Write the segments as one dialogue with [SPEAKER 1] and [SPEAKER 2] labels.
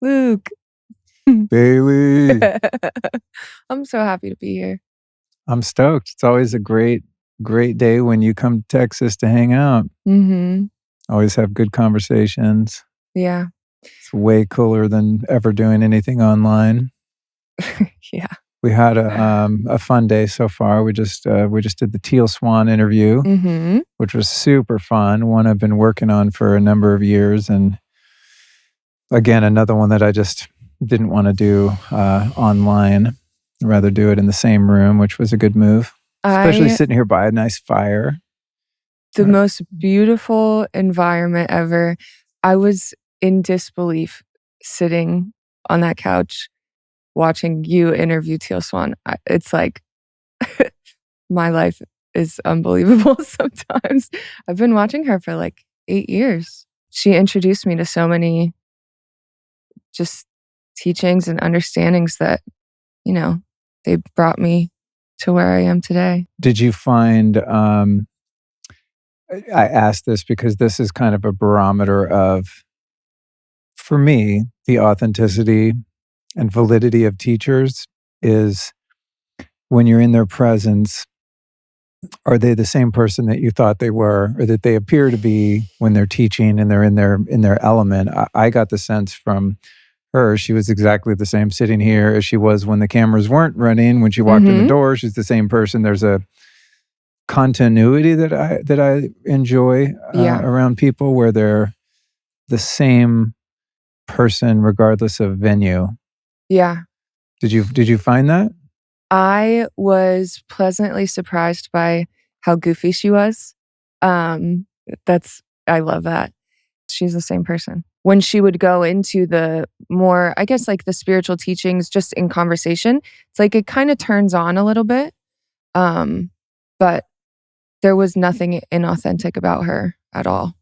[SPEAKER 1] Luke.
[SPEAKER 2] Bailey.
[SPEAKER 1] I'm so happy to be here.
[SPEAKER 2] I'm stoked. It's always a great day when you come to Texas to hang out.
[SPEAKER 1] Mm-hmm.
[SPEAKER 2] Always have good conversations.
[SPEAKER 1] Yeah.
[SPEAKER 2] It's way cooler than ever doing anything online.
[SPEAKER 1] Yeah.
[SPEAKER 2] We had a fun day so far. We just did the Teal Swan interview, which was super fun. One I've been working on for a number of years, and again, another one that I just didn't want to do online. I'd rather do it in the same room, which was a good move. Especially sitting here by a nice fire.
[SPEAKER 1] The most beautiful environment ever. I was in disbelief sitting on that couch watching you interview Teal Swan. It's like my life is unbelievable sometimes. I've been watching her for like 8 years. She introduced me to so many just teachings and understandings that, they brought me to where I am today.
[SPEAKER 2] Did you find, I asked this because this is kind of a barometer of, for me, the authenticity and validity of teachers is when you're in their presence, are they the same person that you thought they were, or that they appear to be when they're teaching and they're in their element? I got the sense from her, she was exactly the same sitting here as she was when the cameras weren't running. When she walked in the door, she's the same person. There's a continuity that I enjoy around people, where they're the same person regardless of venue.
[SPEAKER 1] Yeah.
[SPEAKER 2] Did you find that?
[SPEAKER 1] I was pleasantly surprised by how goofy she was. I love that. She's the same person. When she would go into the more, I guess, like the spiritual teachings just in conversation, it's like it kind of turns on a little bit. But there was nothing inauthentic about her at all.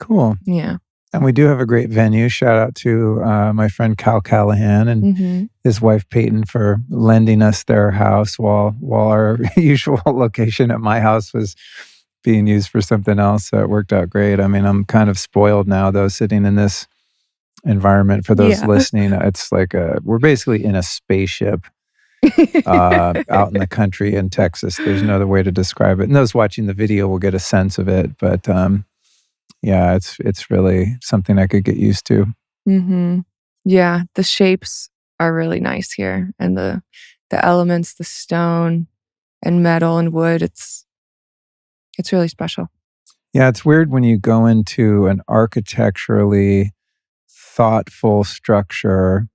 [SPEAKER 2] Cool.
[SPEAKER 1] Yeah.
[SPEAKER 2] And we do have a great venue. Shout out to my friend Cal Callahan and his wife Peyton for lending us their house while our usual location at my house was being used for something else. So it worked out great. I mean, I'm kind of spoiled now, though, sitting in this environment. For those listening, it's like we're basically in a spaceship out in the country in Texas. There's no other way to describe it. And those watching the video will get a sense of it. But yeah, it's really something I could get used to.
[SPEAKER 1] Yeah, the shapes are really nice here, and the elements, the stone and metal and wood. It's really special.
[SPEAKER 2] Yeah, it's weird when you go into an architecturally thoughtful structure,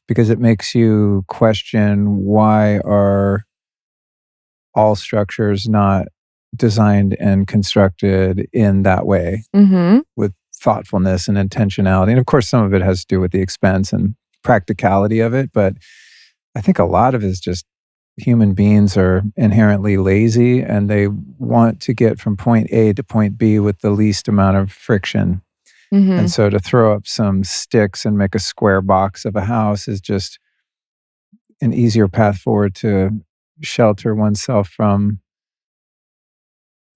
[SPEAKER 2] because it makes you question, why are all structures not designed and constructed in that way with thoughtfulness and intentionality? And of course, some of it has to do with the expense and practicality of it, but I think a lot of it is just human beings are inherently lazy, and they want to get from point A to point B with the least amount of friction. And so to throw up some sticks and make a square box of a house is just an easier path forward to shelter oneself from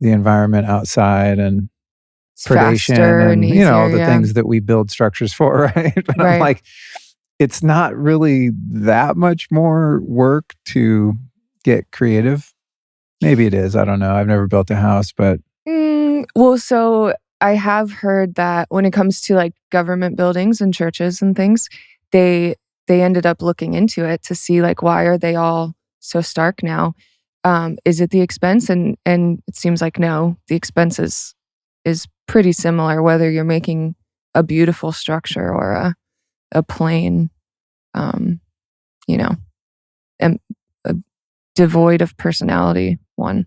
[SPEAKER 2] the environment outside and
[SPEAKER 1] It's
[SPEAKER 2] predation and
[SPEAKER 1] easier,
[SPEAKER 2] the things that we build structures for, right? But I'm like, it's not really that much more work to get creative. Maybe it is. I don't know. I've never built a house, but
[SPEAKER 1] well, so I have heard that when it comes to like government buildings and churches and things, they ended up looking into it to see like, why are they all so stark now? Is it the expense? And it seems like no, the expense is pretty similar, whether you're making a beautiful structure or a plain, and a devoid of personality one.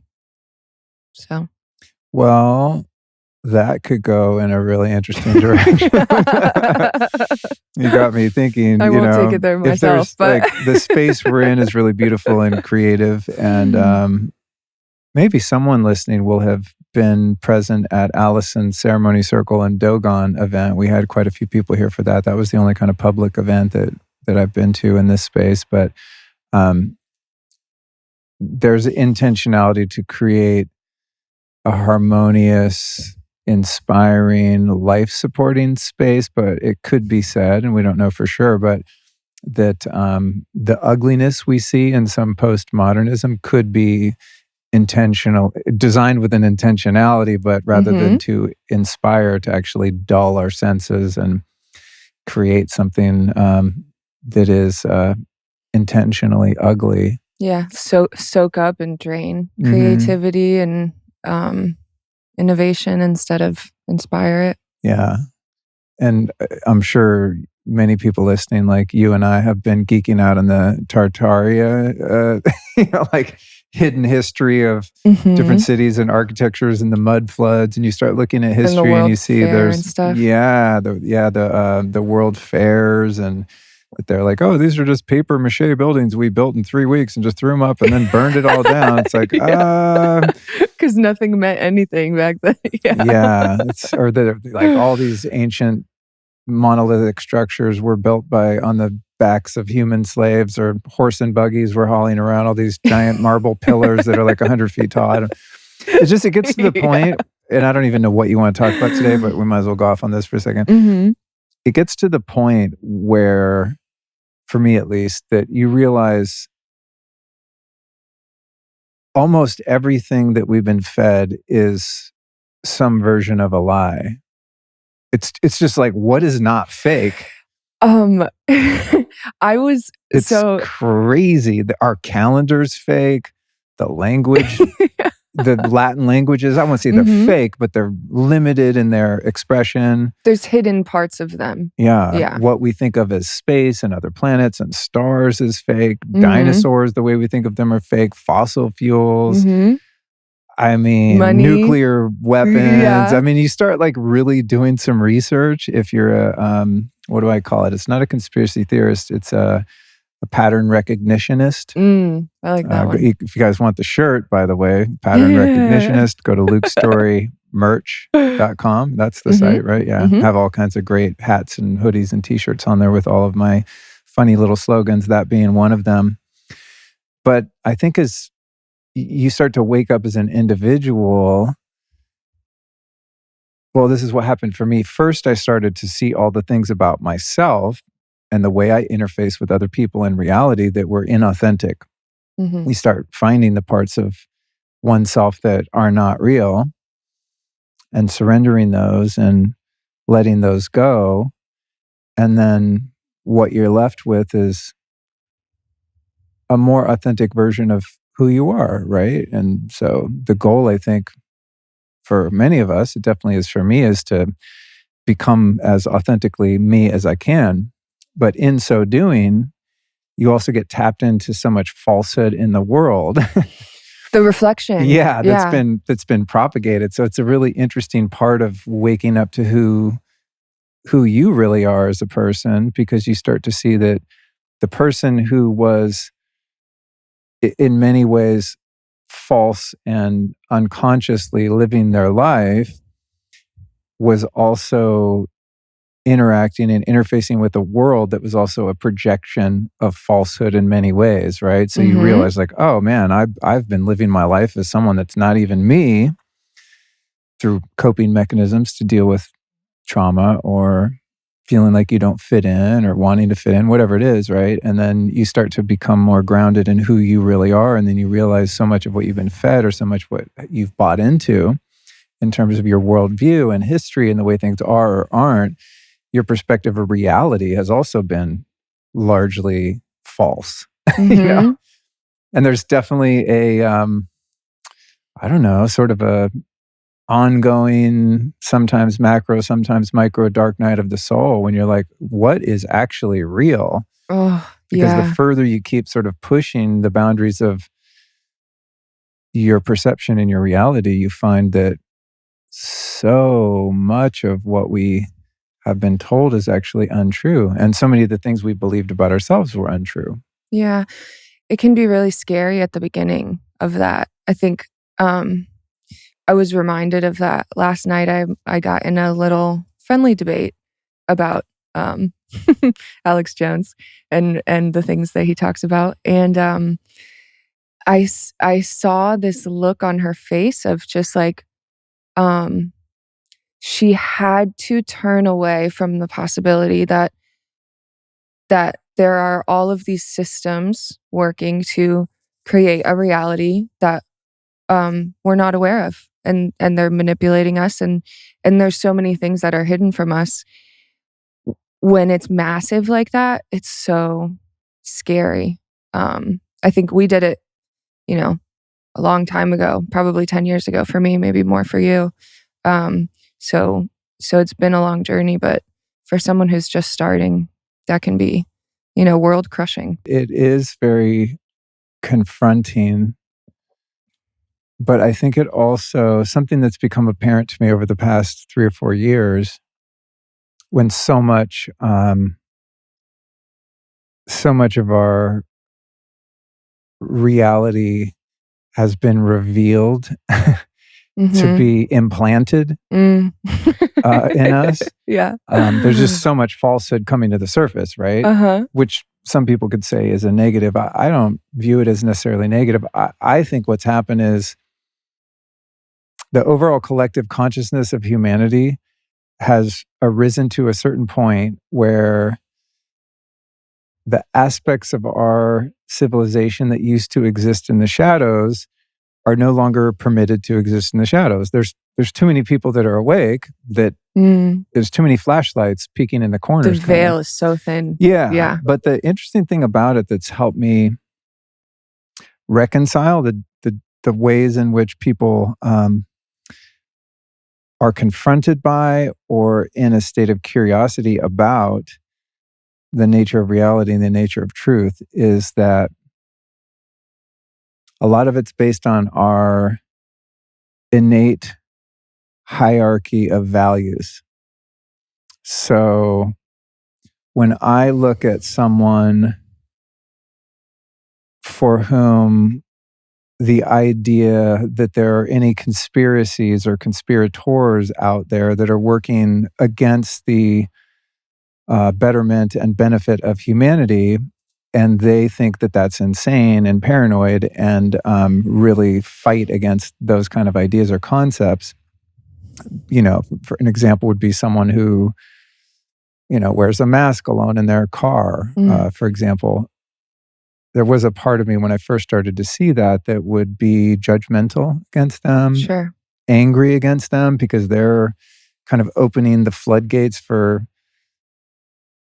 [SPEAKER 1] So,
[SPEAKER 2] well, that could go in a really interesting direction. You got me thinking.
[SPEAKER 1] I won't take it there myself, but
[SPEAKER 2] like the space we're in is really beautiful and creative, and maybe someone listening will have been present at Allison's Ceremony Circle and Dogon event. We had quite a few people here for that. That was the only kind of public event that I've been to in this space, but there's intentionality to create a harmonious inspiring, life-supporting space, but it could be said, and we don't know for sure, but that the ugliness we see in some postmodernism could be intentional, designed with an intentionality, but rather than to inspire, to actually dull our senses and create something that is intentionally ugly.
[SPEAKER 1] Yeah, soak up and drain creativity and innovation instead of inspire it.
[SPEAKER 2] Yeah. And I'm sure many people listening, like you and I, have been geeking out on the Tartaria, like hidden history of different cities and architectures and the mud floods. And you start looking at history and you see there's, the world fairs, and they're like, oh, these are just paper mache buildings we built in 3 weeks and just threw them up and then burned it all down. It's like,
[SPEAKER 1] because nothing meant anything back then.
[SPEAKER 2] Or like all these ancient monolithic structures were built on the backs of human slaves, or horse and buggies were hauling around all these giant marble pillars that are like 100 feet tall. It gets to the point, and I don't even know what you want to talk about today, but we might as well go off on this for a second. It gets to the point where, for me at least, that you realize almost everything that we've been fed is some version of a lie. It's just like, what is not fake?
[SPEAKER 1] It's
[SPEAKER 2] crazy. Our calendar's fake. The language, the Latin languages, I won't say they're fake, but they're limited in their expression.
[SPEAKER 1] There's hidden parts of them.
[SPEAKER 2] Yeah. What we think of as space and other planets and stars is fake. Dinosaurs, the way we think of them, are fake. Fossil fuels. I mean,
[SPEAKER 1] money.
[SPEAKER 2] Nuclear weapons. I mean, you start like really doing some research. If you're a, what do I call it? It's not a conspiracy theorist. It's a pattern recognitionist.
[SPEAKER 1] I like that one.
[SPEAKER 2] If you guys want the shirt, by the way, pattern recognitionist, go to lukestoreymerch.com. That's the site, right? Yeah. Have all kinds of great hats and hoodies and t-shirts on there with all of my funny little slogans, that being one of them. But I think as you start to wake up as an individual, well, this is what happened for me. First, I started to see all the things about myself and the way I interface with other people in reality that were inauthentic. You start finding the parts of oneself that are not real and surrendering those and letting those go. And then what you're left with is a more authentic version of who you are, right? And so the goal, I think, for many of us, it definitely is for me, is to become as authentically me as I can. But in so doing, you also get tapped into so much falsehood in the world.
[SPEAKER 1] The reflection.
[SPEAKER 2] That's been propagated. So it's a really interesting part of waking up to who you really are as a person, because you start to see that the person who was in many ways false and unconsciously living their life was also interacting and interfacing with a world that was also a projection of falsehood in many ways, right? So you realize like, oh man, I've been living my life as someone that's not even me, through coping mechanisms to deal with trauma or feeling like you don't fit in or wanting to fit in, whatever it is, right? And then you start to become more grounded in who you really are. And then you realize so much of what you've been fed, or so much what you've bought into in terms of your worldview and history and the way things are or aren't, your perspective of reality has also been largely false. You know? And there's definitely a, I don't know, sort of a ongoing, sometimes macro, sometimes micro dark night of the soul, when you're like, what is actually real? Because the further you keep sort of pushing the boundaries of your perception and your reality, you find that so much of what we have been told is actually untrue. And so many of the things we believed about ourselves were untrue.
[SPEAKER 1] Yeah. It can be really scary at the beginning of that. I think I was reminded of that last night. I got in a little friendly debate about Alex Jones and the things that he talks about. And I saw this look on her face of just like, she had to turn away from the possibility that there are all of these systems working to create a reality that we're not aware of, and they're manipulating us, and there's so many things that are hidden from us. When it's massive like that, it's so scary. I think we did it, a long time ago, probably 10 years ago for me, maybe more for you. So it's been a long journey, but for someone who's just starting, that can be, world crushing.
[SPEAKER 2] It is very confronting, but I think it also, something that's become apparent to me over the past 3 or 4 years, when so much of our reality has been revealed to be implanted in us.
[SPEAKER 1] Yeah.
[SPEAKER 2] There's just so much falsehood coming to the surface, right? Which some people could say is a negative. I don't view it as necessarily negative. I think what's happened is the overall collective consciousness of humanity has arisen to a certain point where the aspects of our civilization that used to exist in the shadows are no longer permitted to exist in the shadows. There's too many people that are awake, that there's too many flashlights peeking in the corners.
[SPEAKER 1] The veil is so thin.
[SPEAKER 2] Yeah. But the interesting thing about it that's helped me reconcile the ways in which people are confronted by or in a state of curiosity about the nature of reality and the nature of truth is that a lot of it's based on our innate hierarchy of values. So when I look at someone for whom the idea that there are any conspiracies or conspirators out there that are working against the betterment and benefit of humanity, and they think that that's insane and paranoid and really fight against those kind of ideas or concepts. For an example would be someone who, wears a mask alone in their car, for example. There was a part of me when I first started to see that would be judgmental against them,
[SPEAKER 1] Sure.
[SPEAKER 2] angry against them, because they're kind of opening the floodgates for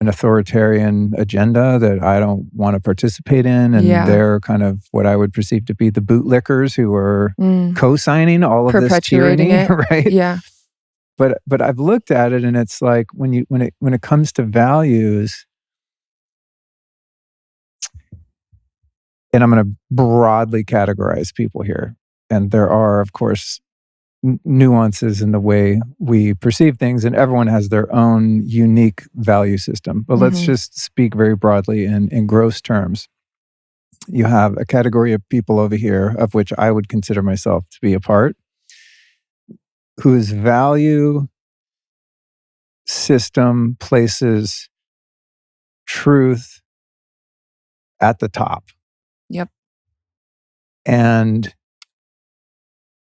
[SPEAKER 2] an authoritarian agenda that I don't want to participate in. And they're kind of what I would perceive to be the bootlickers who are co-signing all of this tyranny, right?
[SPEAKER 1] Yeah.
[SPEAKER 2] But I've looked at it, and it's like when it comes to values, and I'm going to broadly categorize people here, and there are, of course, nuances in the way we perceive things, and everyone has their own unique value system. But let's just speak very broadly in gross terms. You have a category of people over here, of which I would consider myself to be a part, whose value system places truth at the top.
[SPEAKER 1] Yep.
[SPEAKER 2] And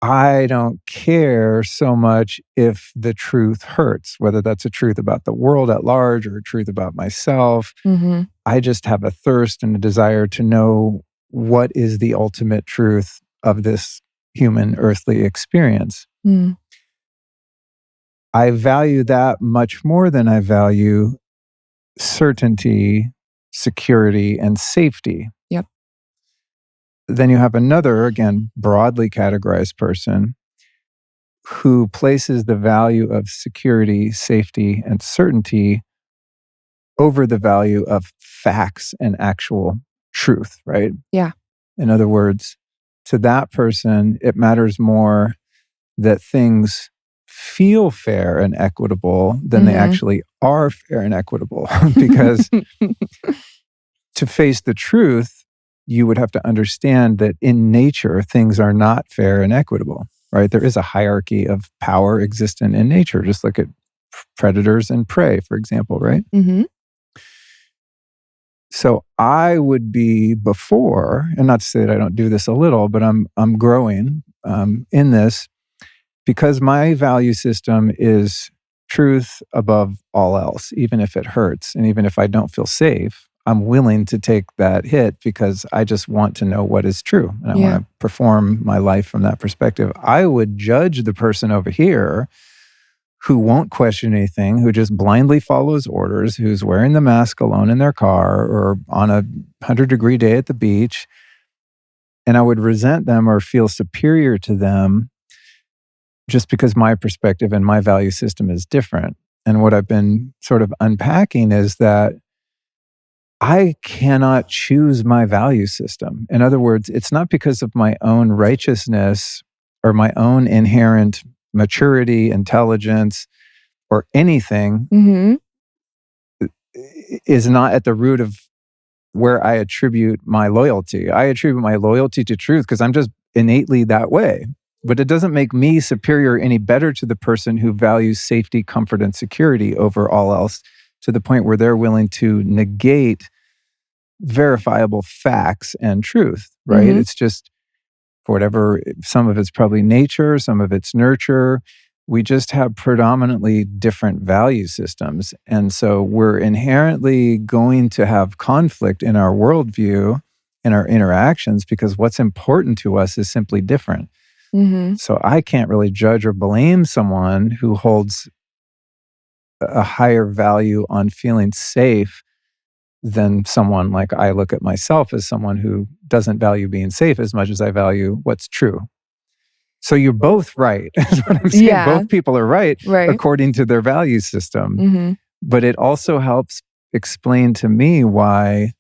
[SPEAKER 2] I don't care so much if the truth hurts, whether that's a truth about the world at large or a truth about myself. I just have a thirst and a desire to know what is the ultimate truth of this human earthly experience. I value that much more than I value certainty, security, and safety.
[SPEAKER 1] Yep.
[SPEAKER 2] Then you have another, again, broadly categorized person who places the value of security, safety, and certainty over the value of facts and actual truth, right?
[SPEAKER 1] Yeah.
[SPEAKER 2] In other words, to that person, it matters more that things feel fair and equitable than they actually are fair and equitable. Because to face the truth, you would have to understand that in nature, things are not fair and equitable, right? There is a hierarchy of power existent in nature. Just look at predators and prey, for example, right? So I would be before, and not to say that I don't do this a little, but I'm growing in this. because my value system is truth above all else, even if it hurts and even if I don't feel safe, I'm willing to take that hit because I just want to know what is true. And I want to perform my life from that perspective. I would judge the person over here who won't question anything, who just blindly follows orders, who's wearing the mask alone in their car or on a 100-degree day at the beach. And I would resent them or feel superior to them just because my perspective and my value system is different. And what I've been sort of unpacking is that I cannot choose my value system. In other words, it's not because of my own righteousness or my own inherent maturity, intelligence, or anything is not at the root of where I attribute my loyalty. I attribute my loyalty to truth because I'm just innately that way. But it doesn't make me superior any better to the person who values safety, comfort, and security over all else, to the point where they're willing to negate verifiable facts and truth, right? It's just, for whatever, some of it's probably nature, some of it's nurture. We just have predominantly different value systems. And so we're inherently going to have conflict in our worldview and our interactions because what's important to us is simply different. So I can't really judge or blame someone who holds a higher value on feeling safe than someone like I look at myself as someone who doesn't value being safe as much as I value what's true. So you're both right, is what I'm saying.
[SPEAKER 1] Yeah.
[SPEAKER 2] Both people are right according to their value system. But it also helps explain to me why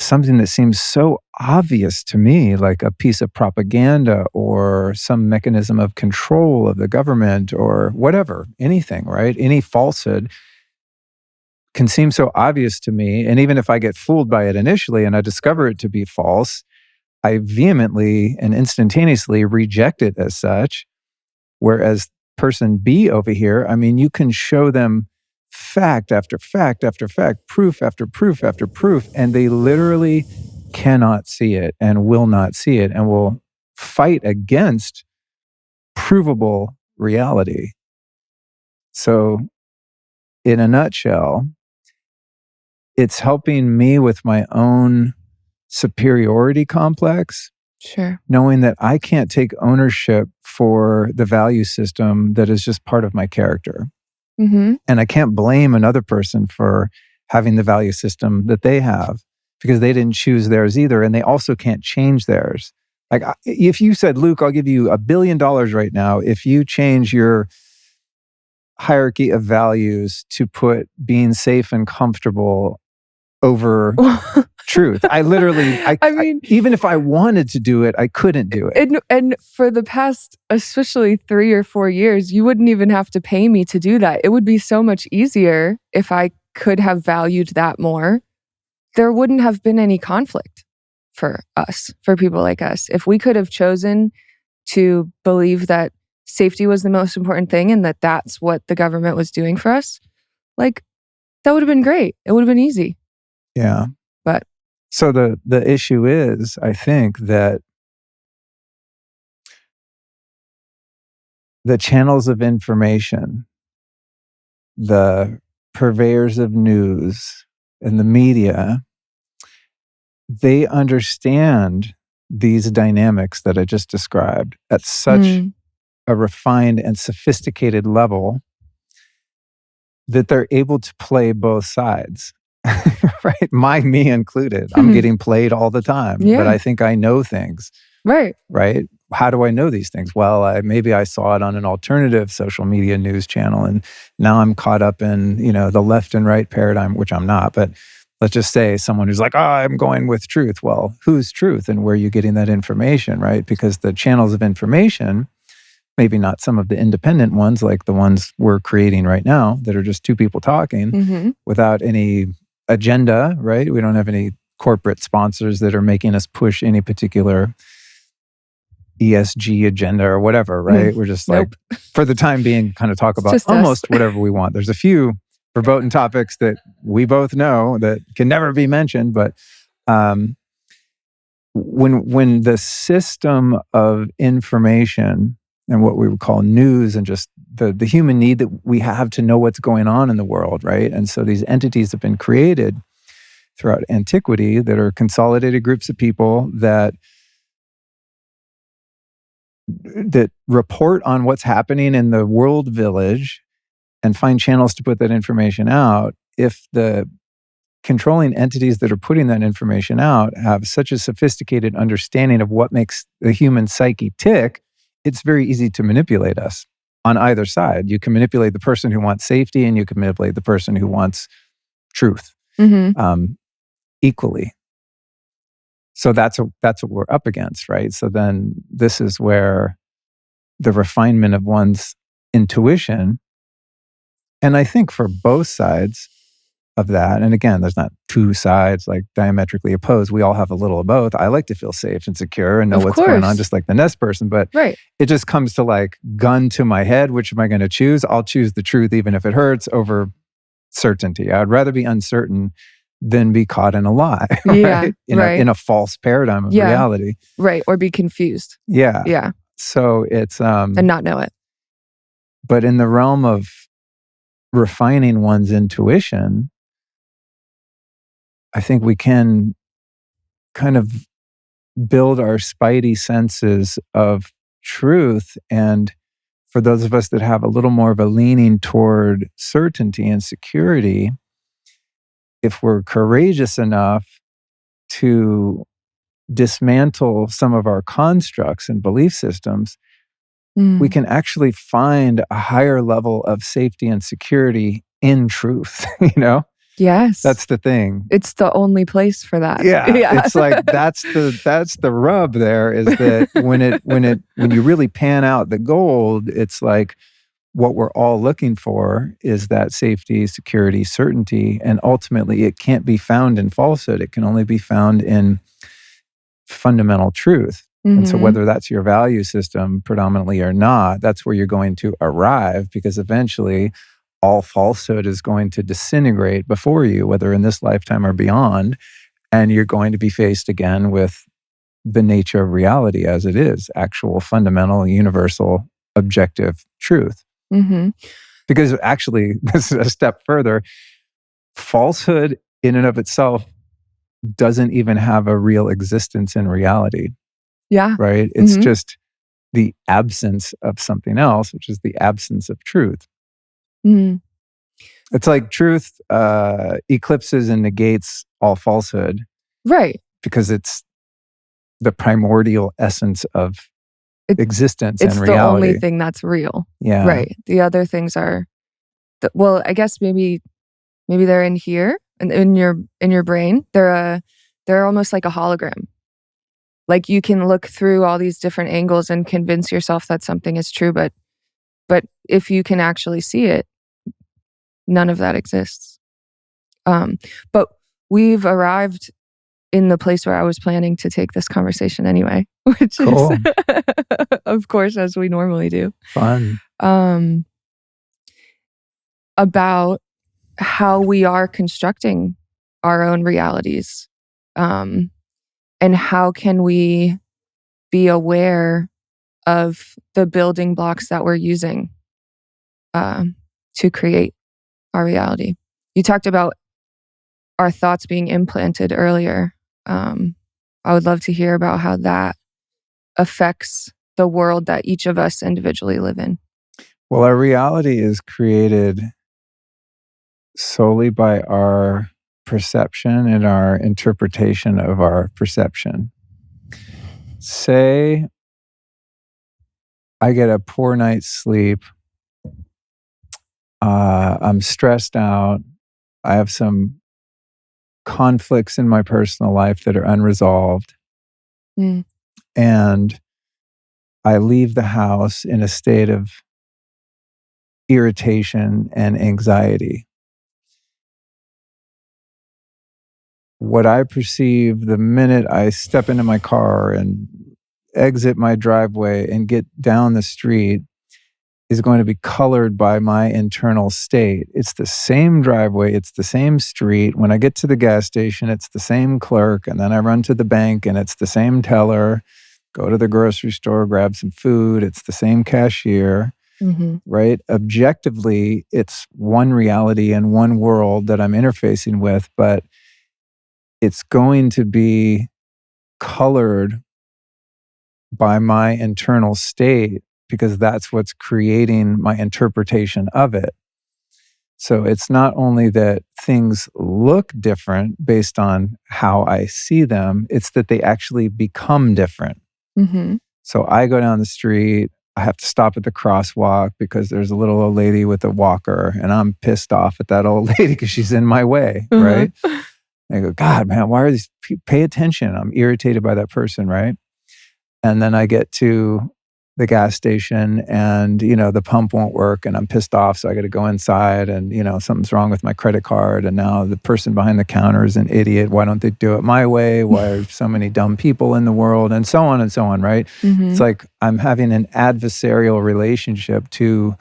[SPEAKER 2] something that seems so obvious to me, like a piece of propaganda or some mechanism of control of the government or whatever, anything, right? Any falsehood can seem so obvious to me. And even if I get fooled by it initially and I discover it to be false, I vehemently and instantaneously reject it as such. Whereas person B over here, I mean, you can show them fact after fact after fact, proof after proof after proof, and they literally cannot see it and will not see it and will fight against provable reality. So, in a nutshell, it's helping me with my own superiority complex.
[SPEAKER 1] Sure.
[SPEAKER 2] Knowing that I can't take ownership for the value system that is just part of my character. And I can't blame another person for having the value system that they have because they didn't choose theirs either. And they also can't change theirs. Like if you said, Luke, I'll give you $1 billion right now if you change your hierarchy of values to put being safe and comfortable over truth. I literally, I mean, even if I wanted to do it, I couldn't do it.
[SPEAKER 1] And for the past, especially 3 or 4 years, you wouldn't even have to pay me to do that. It would be so much easier if I could have valued that more. There wouldn't have been any conflict for us, for people like us. If we could have chosen to believe that safety was the most important thing and that that's what the government was doing for us, like, that would have been great. It would have been easy.
[SPEAKER 2] Yeah.
[SPEAKER 1] But
[SPEAKER 2] so the issue is, I think, that the channels of information, the purveyors of news and the media, they understand these dynamics that I just described at such a refined and sophisticated level that they're able to play both sides. Right? Me included. I'm getting played all the time, but I think I know things. Right? How do I know these things? Well, maybe I saw it on an alternative social media news channel, and now I'm caught up in, the left and right paradigm, which I'm not. But let's just say someone who's like, I'm going with truth. Well, who's truth and where are you getting that information, right? Because the channels of information, maybe not some of the independent ones like the ones we're creating right now that are just two people talking without any agenda, right? We don't have any corporate sponsors that are making us push any particular ESG agenda or whatever, right? We're just like, for the time being, kind of talk about almost whatever we want. There's a few verboten topics that we both know that can never be mentioned, but when the system of information and what we would call news, and just the human need that we have to know what's going on in the world, right? And so these entities have been created throughout antiquity that are consolidated groups of people that report on what's happening in the world village and find channels to put that information out. If the controlling entities that are putting that information out have such a sophisticated understanding of what makes the human psyche tick, it's very easy to manipulate us on either side. You can manipulate the person who wants safety, and you can manipulate the person who wants truth, equally. So that's what we're up against, right? So then this is where the refinement of one's intuition, and I think for both sides of that, and again, there's not two sides like diametrically opposed. We all have a little of both. I like to feel safe and secure and know what's going on, just like the next person. But it just comes to like gun to my head. Which am I going to choose? I'll choose the truth, even if it hurts, over certainty. I'd rather be uncertain than be caught in a lie, right? In a false paradigm of reality.
[SPEAKER 1] Right. Or be confused.
[SPEAKER 2] Yeah.
[SPEAKER 1] Yeah.
[SPEAKER 2] So it's...
[SPEAKER 1] and not know it.
[SPEAKER 2] But in the realm of refining one's intuition, I think we can kind of build our spidey senses of truth. And for those of us that have a little more of a leaning toward certainty and security, if we're courageous enough to dismantle some of our constructs and belief systems, we can actually find a higher level of safety and security in truth, you know?
[SPEAKER 1] Yes.
[SPEAKER 2] That's the thing.
[SPEAKER 1] It's the only place for that.
[SPEAKER 2] Yeah. It's like that's the rub there, is that when you really pan out the gold, it's like what we're all looking for is that safety, security, certainty, and ultimately it can't be found in falsehood. It can only be found in fundamental truth. And so whether that's your value system predominantly or not, that's where you're going to arrive, because eventually all falsehood is going to disintegrate before you, whether in this lifetime or beyond, and you're going to be faced again with the nature of reality as it is, actual, fundamental, universal, objective truth. Because actually, this is a step further, falsehood in and of itself doesn't even have a real existence in reality.
[SPEAKER 1] Yeah.
[SPEAKER 2] Right? It's just the absence of something else, which is the absence of truth. It's like truth eclipses and negates all falsehood.
[SPEAKER 1] Right.
[SPEAKER 2] Because it's the primordial essence of existence and reality.
[SPEAKER 1] It's the only thing that's real.
[SPEAKER 2] Yeah.
[SPEAKER 1] Right. The other things are, well, I guess maybe they're in here, in your brain. They're almost like a hologram. Like you can look through all these different angles and convince yourself that something is true, but if you can actually see it, none of that exists. But we've arrived in the place where I was planning to take this conversation anyway, which is, of course, as we normally do.
[SPEAKER 2] Fun.
[SPEAKER 1] About how we are constructing our own realities. And how can we be aware of the building blocks that we're using to create our reality? You talked about our thoughts being implanted earlier. I would love to hear about how that affects the world that each of us individually live in.
[SPEAKER 2] Well, our reality is created solely by our perception and our interpretation of our perception. Say I get a poor night's sleep. I'm stressed out. I have some conflicts in my personal life that are unresolved. And I leave the house in a state of irritation and anxiety. What I perceive the minute I step into my car and exit my driveway and get down the street is going to be colored by my internal state. It's the same driveway, it's the same street. When I get to the gas station, it's the same clerk, and then I run to the bank and it's the same teller. go to the grocery store, grab some food. It's the same cashier, right? Objectively, it's one reality and one world that I'm interfacing with, but it's going to be colored by my internal state because that's what's creating my interpretation of it. So it's not only that things look different based on how I see them, it's that they actually become different. So I go down the street, I have to stop at the crosswalk because there's a little old lady with a walker, and I'm pissed off at that old lady because she's in my way, right? I go, God, man, why are these people? Pay attention. I'm irritated by that person, right? And then I get to the gas station and, the pump won't work and I'm pissed off. So I got to go inside and, something's wrong with my credit card. And now the person behind the counter is an idiot. Why don't they do it my way? Why are so many dumb people in the world? And so on, right? It's like I'm having an adversarial relationship to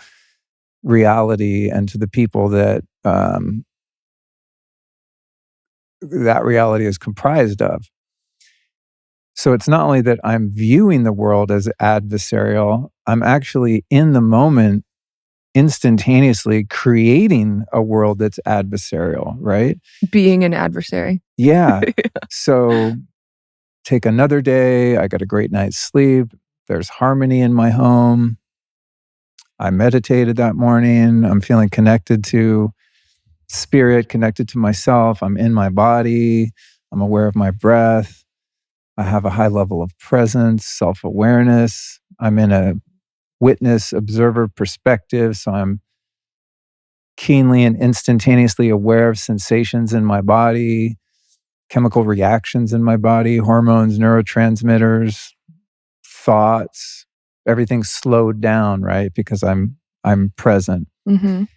[SPEAKER 2] reality and to the people that that reality is comprised of. So it's not only that I'm viewing the world as adversarial, I'm actually in the moment instantaneously creating a world that's adversarial, right?
[SPEAKER 1] Being an adversary.
[SPEAKER 2] Yeah. So take another day, I got a great night's sleep, there's harmony in my home. I meditated that morning, I'm feeling connected to spirit, connected to myself, I'm in my body, I'm aware of my breath. I have a high level of presence, self-awareness. I'm in a witness, observer perspective. So I'm keenly and instantaneously aware of sensations in my body, chemical reactions in my body, hormones, neurotransmitters, thoughts. Everything's slowed down, right? Because I'm present. And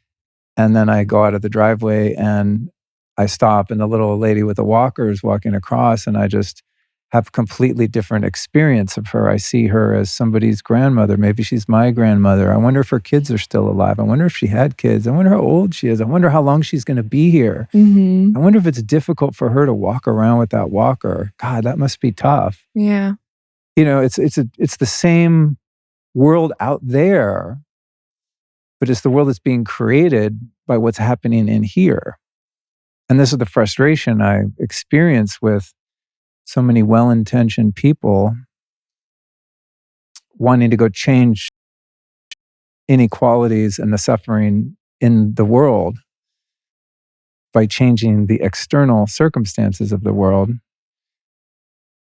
[SPEAKER 2] then I go out of the driveway and I stop and the little lady with the walker is walking across and I just have a completely different experience of her. I see her as somebody's grandmother. Maybe she's my grandmother. I wonder if her kids are still alive. I wonder if she had kids. I wonder how old she is. I wonder how long she's going to be here. I wonder if it's difficult for her to walk around with that walker. God, that must be tough.
[SPEAKER 1] Yeah.
[SPEAKER 2] It's the same world out there, but it's the world that's being created by what's happening in here. And this is the frustration I experience with so many well-intentioned people wanting to go change inequalities and the suffering in the world by changing the external circumstances of the world,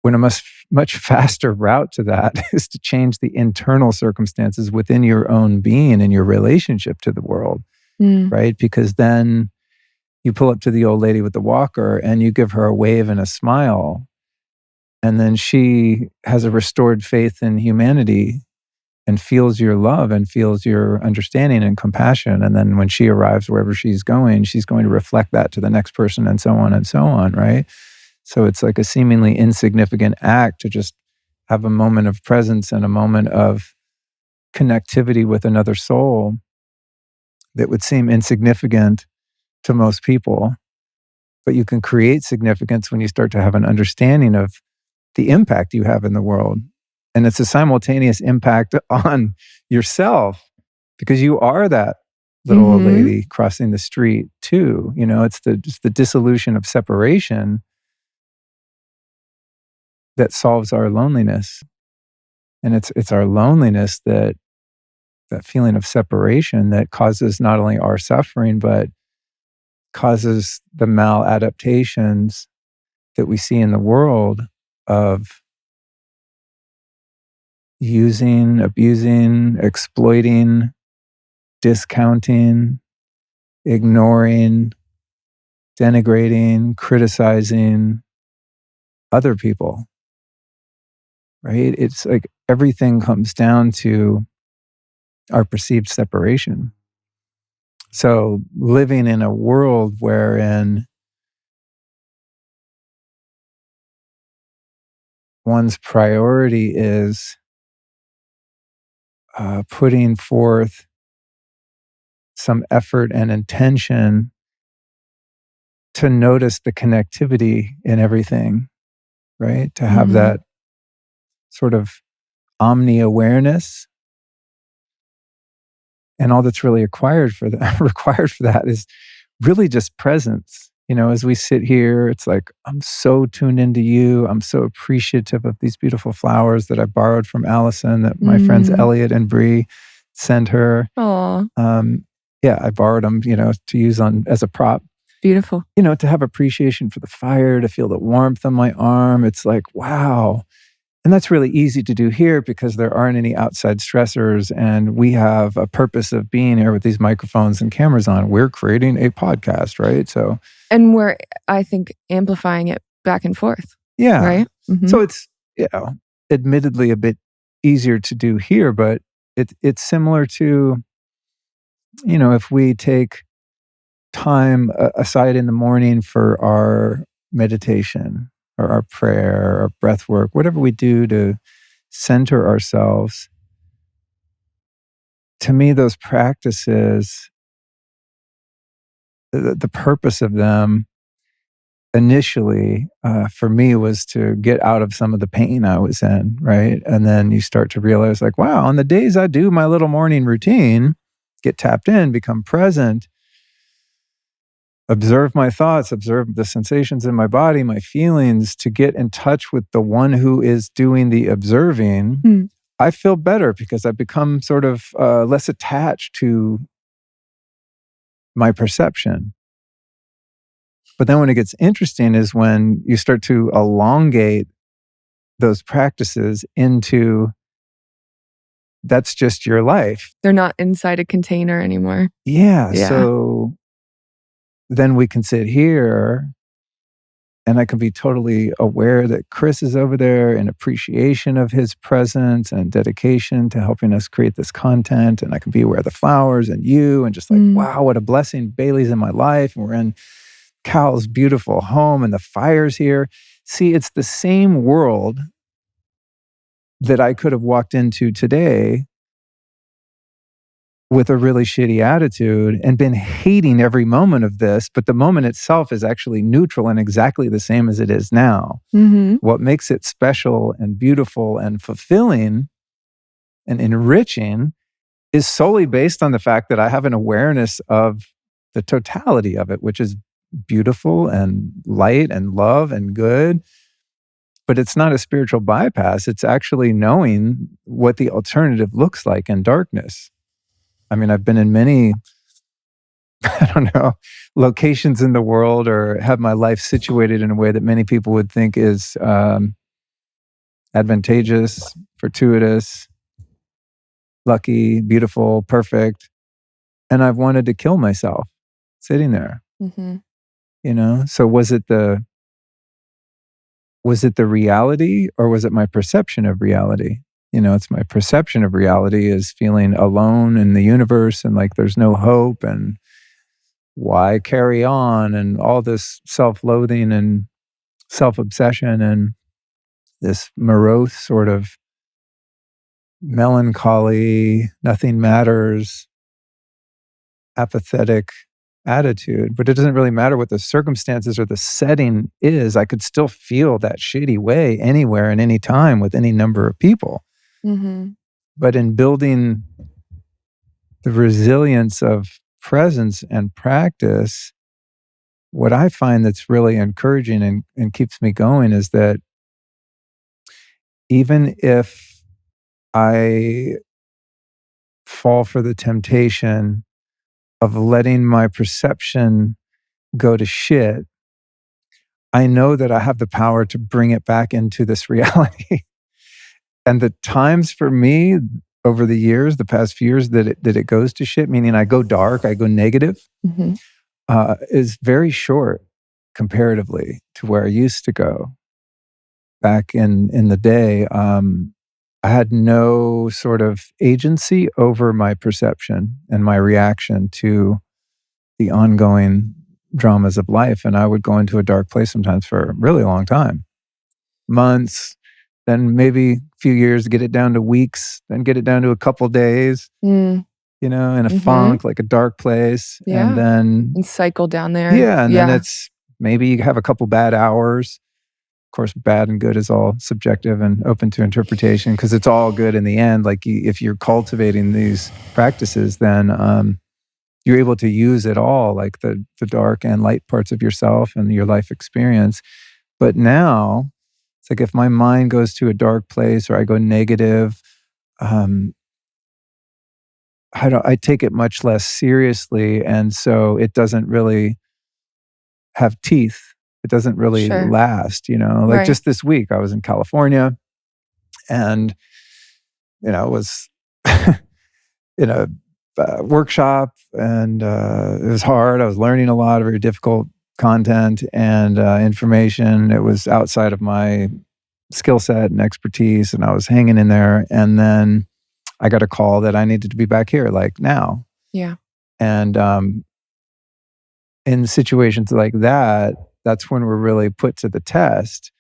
[SPEAKER 2] when a much faster route to that is to change the internal circumstances within your own being and your relationship to the world, right? Because then you pull up to the old lady with the walker and you give her a wave and a smile, and then she has a restored faith in humanity and feels your love and feels your understanding and compassion. And then when she arrives wherever she's going to reflect that to the next person and so on, right? So it's like a seemingly insignificant act to just have a moment of presence and a moment of connectivity with another soul that would seem insignificant to most people. But you can create significance when you start to have an understanding of the impact you have in the world. And it's a simultaneous impact on yourself because you are that little old lady crossing the street too. It's just the dissolution of separation that solves our loneliness. And it's our loneliness that feeling of separation that causes not only our suffering, but causes the maladaptations that we see in the world of using, abusing, exploiting, discounting, ignoring, denigrating, criticizing other people, right? It's like everything comes down to our perceived separation. So living in a world wherein one's priority is putting forth some effort and intention to notice the connectivity in everything, right? To have that sort of omni-awareness. And all that's really required for that is really just presence. As we sit here, it's like, I'm so tuned into you. I'm so appreciative of these beautiful flowers that I borrowed from Allison, that my friends Elliot and Bree sent her.
[SPEAKER 1] Aw.
[SPEAKER 2] Yeah, I borrowed them, to use as a prop.
[SPEAKER 1] Beautiful.
[SPEAKER 2] To have appreciation for the fire, to feel the warmth on my arm. It's like, wow. And that's really easy to do here because there aren't any outside stressors. And we have a purpose of being here with these microphones and cameras on. We're creating a podcast, right? So,
[SPEAKER 1] and we're, I think, amplifying it back and forth.
[SPEAKER 2] Yeah.
[SPEAKER 1] Right? Mm-hmm.
[SPEAKER 2] So it's, admittedly a bit easier to do here, but it's similar to, if we take time aside in the morning for our meditation or our prayer or breath work, whatever we do to center ourselves. To me, those practices, the purpose of them initially for me was to get out of some of the pain I was in, right? And then you start to realize like, wow, on the days I do my little morning routine, get tapped in, become present, observe my thoughts, observe the sensations in my body, my feelings, to get in touch with the one who is doing the observing, I feel better because I've become sort of less attached to my perception. But then when it gets interesting is when you start to elongate those practices into that's just your life.
[SPEAKER 1] They're not inside a container anymore.
[SPEAKER 2] Yeah. So then we can sit here and I can be totally aware that Chris is over there in appreciation of his presence and dedication to helping us create this content. And I can be aware of the flowers and you and just like, wow, what a blessing. Bailey's in my life. And we're in Cal's beautiful home and the fire's here. See, it's the same world that I could have walked into today with a really shitty attitude and been hating every moment of this, but the moment itself is actually neutral and exactly the same as it is now. What makes it special and beautiful and fulfilling and enriching is solely based on the fact that I have an awareness of the totality of it, which is beautiful and light and love and good. But it's not a spiritual bypass. It's actually knowing what the alternative looks like in darkness. I mean, I've been in many, locations in the world or have my life situated in a way that many people would think is advantageous, fortuitous, lucky, beautiful, perfect. And I've wanted to kill myself sitting there. So was it the reality or was it my perception of reality? It's my perception of reality is feeling alone in the universe and like there's no hope and why carry on and all this self-loathing and self-obsession and this morose sort of melancholy, nothing matters, apathetic attitude. But it doesn't really matter what the circumstances or the setting is. I could still feel that shitty way anywhere and any time with any number of people. But in building the resilience of presence and practice, what I find that's really encouraging and keeps me going is that even if I fall for the temptation of letting my perception go to shit, I know that I have the power to bring it back into this reality. And the times for me over the years, the past few years that it goes to shit, meaning I go dark, I go negative, is very short comparatively to where I used to go. Back in the day, I had no sort of agency over my perception and my reaction to the ongoing dramas of life. And I would go into a dark place sometimes for a really long time, months, then maybe a few years to get it down to weeks, then get it down to a couple days, in a funk, like a dark place. And then
[SPEAKER 1] cycle down there.
[SPEAKER 2] then it's maybe you have a couple bad hours, course, bad and good is all subjective and open to interpretation because it's all good in the end. Like if you're cultivating these practices, then you're able to use it all, like the dark and light parts of yourself and your life experience. But now, it's like if my mind goes to a dark place or I go negative, I take it much less seriously, and so it doesn't really have teeth. It doesn't really
[SPEAKER 1] Sure.
[SPEAKER 2] last, Like
[SPEAKER 1] Right.
[SPEAKER 2] just this week, I was in California, and was in a workshop, and it was hard. I was learning a lot of very difficult content and information. It was outside of my skill set and expertise, and I was hanging in there. And then I got a call that I needed to be back here, like now.
[SPEAKER 1] Yeah.
[SPEAKER 2] And in situations like that, that's when we're really put to the test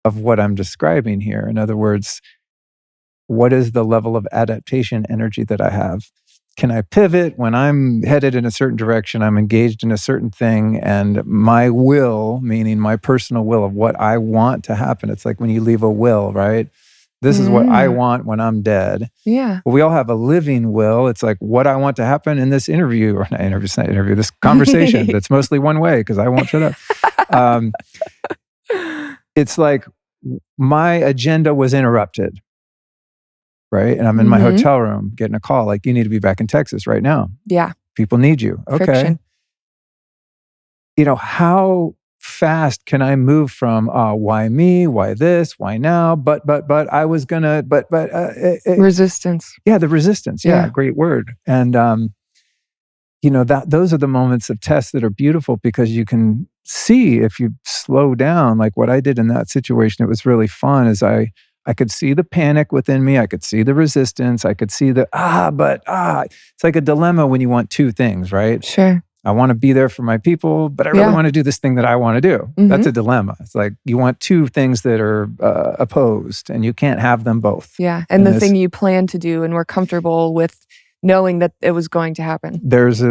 [SPEAKER 2] of what I'm describing here. In other words, what is the level of adaptation energy that I have? Can I pivot when I'm headed in a certain direction? I'm engaged in a certain thing, and my will, meaning my personal will of what I want to happen. It's like when you leave a will, right? This is what I want when I'm dead.
[SPEAKER 1] Yeah.
[SPEAKER 2] Well, we all have a living will. It's like what I want to happen in this interview, or not interview, it's not interview, this conversation that's mostly one way because I won't shut up. It's like my agenda was interrupted, right? And I'm in my hotel room getting a call like, you need to be back in Texas right now.
[SPEAKER 1] Yeah.
[SPEAKER 2] People need you. Okay.
[SPEAKER 1] Friction.
[SPEAKER 2] How fast can I move from why me, why this, why now, but I was gonna,
[SPEAKER 1] Resistance.
[SPEAKER 2] Yeah, the resistance. Yeah,
[SPEAKER 1] Yeah.
[SPEAKER 2] great word. And that those are the moments of test that are beautiful because you can see if you slow down, like what I did in that situation. It was really fun. Is I could see the panic within me. I could see the resistance. I could see the It's like a dilemma when you want two things, right?
[SPEAKER 1] Sure.
[SPEAKER 2] I want to be there for my people, but I really want to do this thing that I want to do. That's a dilemma. It's like you want two things that are opposed, and you can't have them both.
[SPEAKER 1] Yeah. And the thing you plan to do and were comfortable with knowing that it was going to happen.
[SPEAKER 2] There's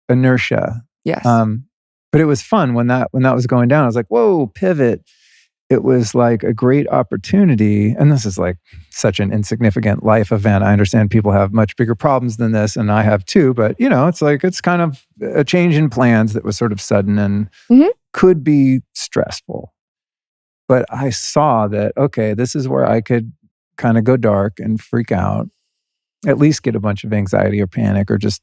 [SPEAKER 2] inertia.
[SPEAKER 1] Yes.
[SPEAKER 2] But it was fun when that was going down. I was like, whoa, pivot. It was like a great opportunity. And this is like such an insignificant life event. I understand people have much bigger problems than this, and I have too. But, it's kind of a change in plans that was sort of sudden and could be stressful. But I saw that, okay, this is where I could kind of go dark and freak out, at least get a bunch of anxiety or panic or just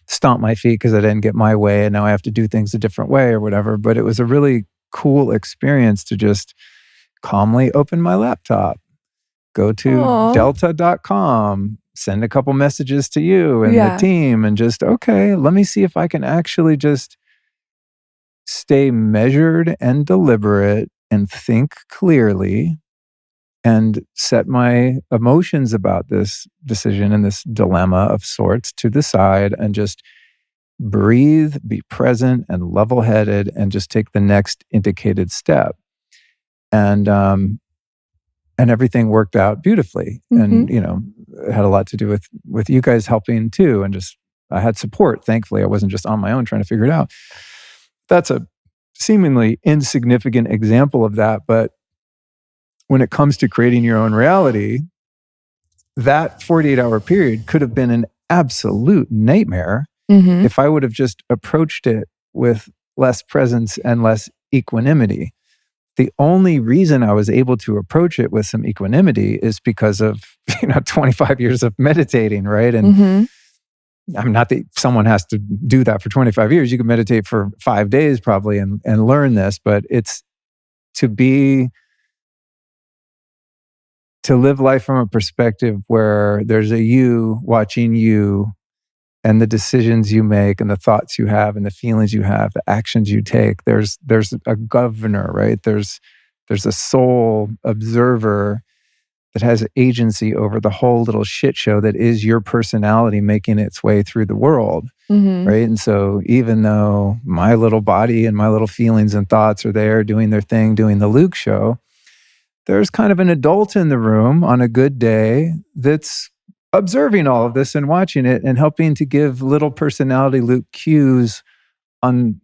[SPEAKER 2] stomp my feet because I didn't get my way and now I have to do things a different way or whatever. But it was a really cool experience to just calmly open my laptop, go to delta.com, send a couple messages to you and the team, and just, okay, let me see if I can actually just stay measured and deliberate and think clearly and set my emotions about this decision and this dilemma of sorts to the side and just breathe, be present and level-headed, and just take the next indicated step. And everything worked out beautifully. And, it had a lot to do with you guys helping too. And just, I had support. Thankfully, I wasn't just on my own trying to figure it out. That's a seemingly insignificant example of that. But when it comes to creating your own reality, that 48-hour period could have been an absolute nightmare if I would have just approached it with less presence and less equanimity. The only reason I was able to approach it with some equanimity is because of 25 years of meditating, right? And I'm not that someone has to do that for 25 years. You can meditate for 5 days probably and learn this, but it's to live life from a perspective where there's a you watching you and the decisions you make and the thoughts you have and the feelings you have, the actions you take. There's a governor, right? There's a soul observer that has agency over the whole little shit show that is your personality making its way through the world, right? And so even though my little body and my little feelings and thoughts are there doing their thing, doing the Luke show, there's kind of an adult in the room on a good day that's observing all of this and watching it and helping to give little personality Luke cues on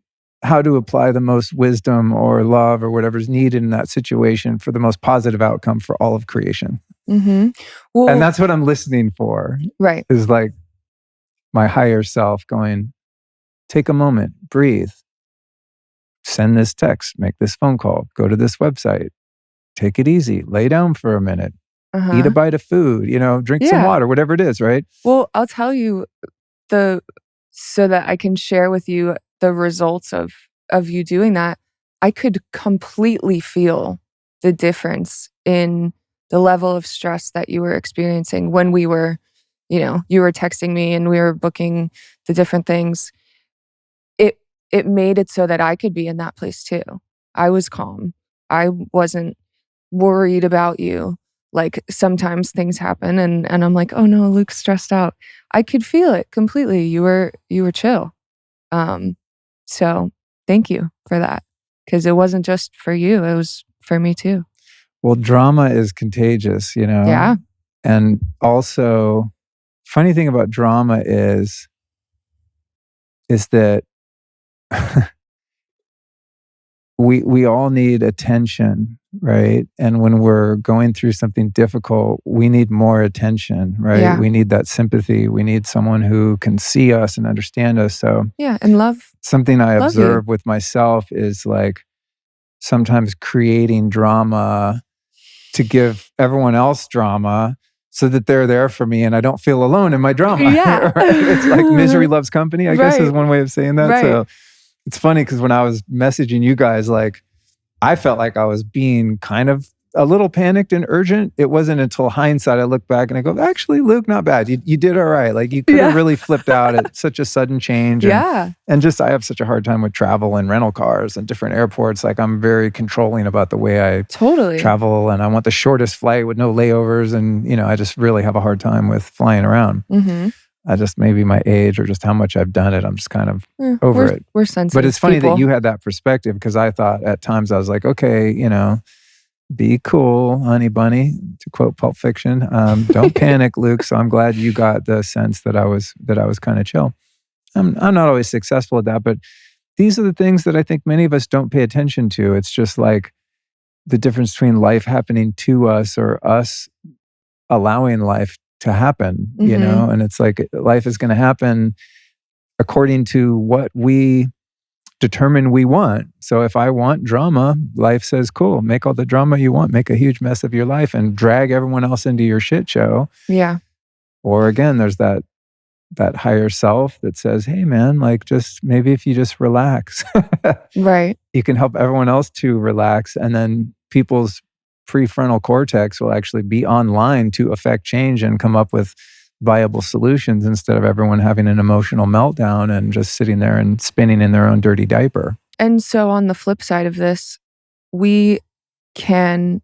[SPEAKER 2] how to apply the most wisdom or love or whatever's needed in that situation for the most positive outcome for all of creation.
[SPEAKER 1] Well,
[SPEAKER 2] And that's what I'm listening for.
[SPEAKER 1] Right.
[SPEAKER 2] Is like my higher self going, take a moment, breathe, send this text, make this phone call, go to this website, take it easy, lay down for a minute, eat a bite of food, drink some water, whatever it is, right?
[SPEAKER 1] Well, I'll tell you so that I can share with you the results of you doing that. I could completely feel the difference in the level of stress that you were experiencing when we were, you were texting me and we were booking the different things. It made it so that I could be in that place too. I was calm. I wasn't worried about you. Like sometimes things happen and I'm like, oh no, Luke's stressed out. I could feel it completely. You were chill. So thank you for that. Because it wasn't just for you, it was for me too.
[SPEAKER 2] Well, drama is contagious,
[SPEAKER 1] Yeah.
[SPEAKER 2] And also, funny thing about drama is that we all need attention, right? And when we're going through something difficult, we need more attention, right?
[SPEAKER 1] Yeah.
[SPEAKER 2] We need that sympathy. We need someone who can see us and understand us. So
[SPEAKER 1] yeah, and love.
[SPEAKER 2] Something I
[SPEAKER 1] love
[SPEAKER 2] observe
[SPEAKER 1] you.
[SPEAKER 2] with myself is like sometimes creating drama to give everyone else drama so that they're there for me and I don't feel alone in my drama.
[SPEAKER 1] Yeah.
[SPEAKER 2] Right? It's like misery loves company, I guess is one way of saying that.
[SPEAKER 1] Right.
[SPEAKER 2] So it's funny because when I was messaging you guys, like I felt like I was being kind of a little panicked and urgent. It wasn't until hindsight I look back and I go, actually, Luke, not bad. You did all right. Like you could have really flipped out at such a sudden change. And just I have such a hard time with travel and rental cars and different airports. Like I'm very controlling about the way I travel, and I want the shortest flight with no layovers. And I just really have a hard time with flying around. I just maybe my age or just how much I've done it. I'm just kind of over it.
[SPEAKER 1] We're sensitive.
[SPEAKER 2] But it's funny that you had that perspective because I thought at times I was like, okay, be cool, honey bunny, to quote Pulp Fiction. Don't panic, Luke. So I'm glad you got the sense that I was kind of chill. I'm not always successful at that, but these are the things that I think many of us don't pay attention to. It's just like the difference between life happening to us or us allowing life to happen, and it's like life is going to happen according to what we determine we want. So if I want drama, life says, cool, make all the drama you want, make a huge mess of your life and drag everyone else into your shit show.
[SPEAKER 1] Yeah.
[SPEAKER 2] Or again, there's that higher self that says, hey man, like just maybe if you just relax,
[SPEAKER 1] right,
[SPEAKER 2] you can help everyone else to relax. And then people's prefrontal cortex will actually be online to affect change and come up with viable solutions instead of everyone having an emotional meltdown and just sitting there and spinning in their own dirty diaper.
[SPEAKER 1] And so on the flip side of this, we can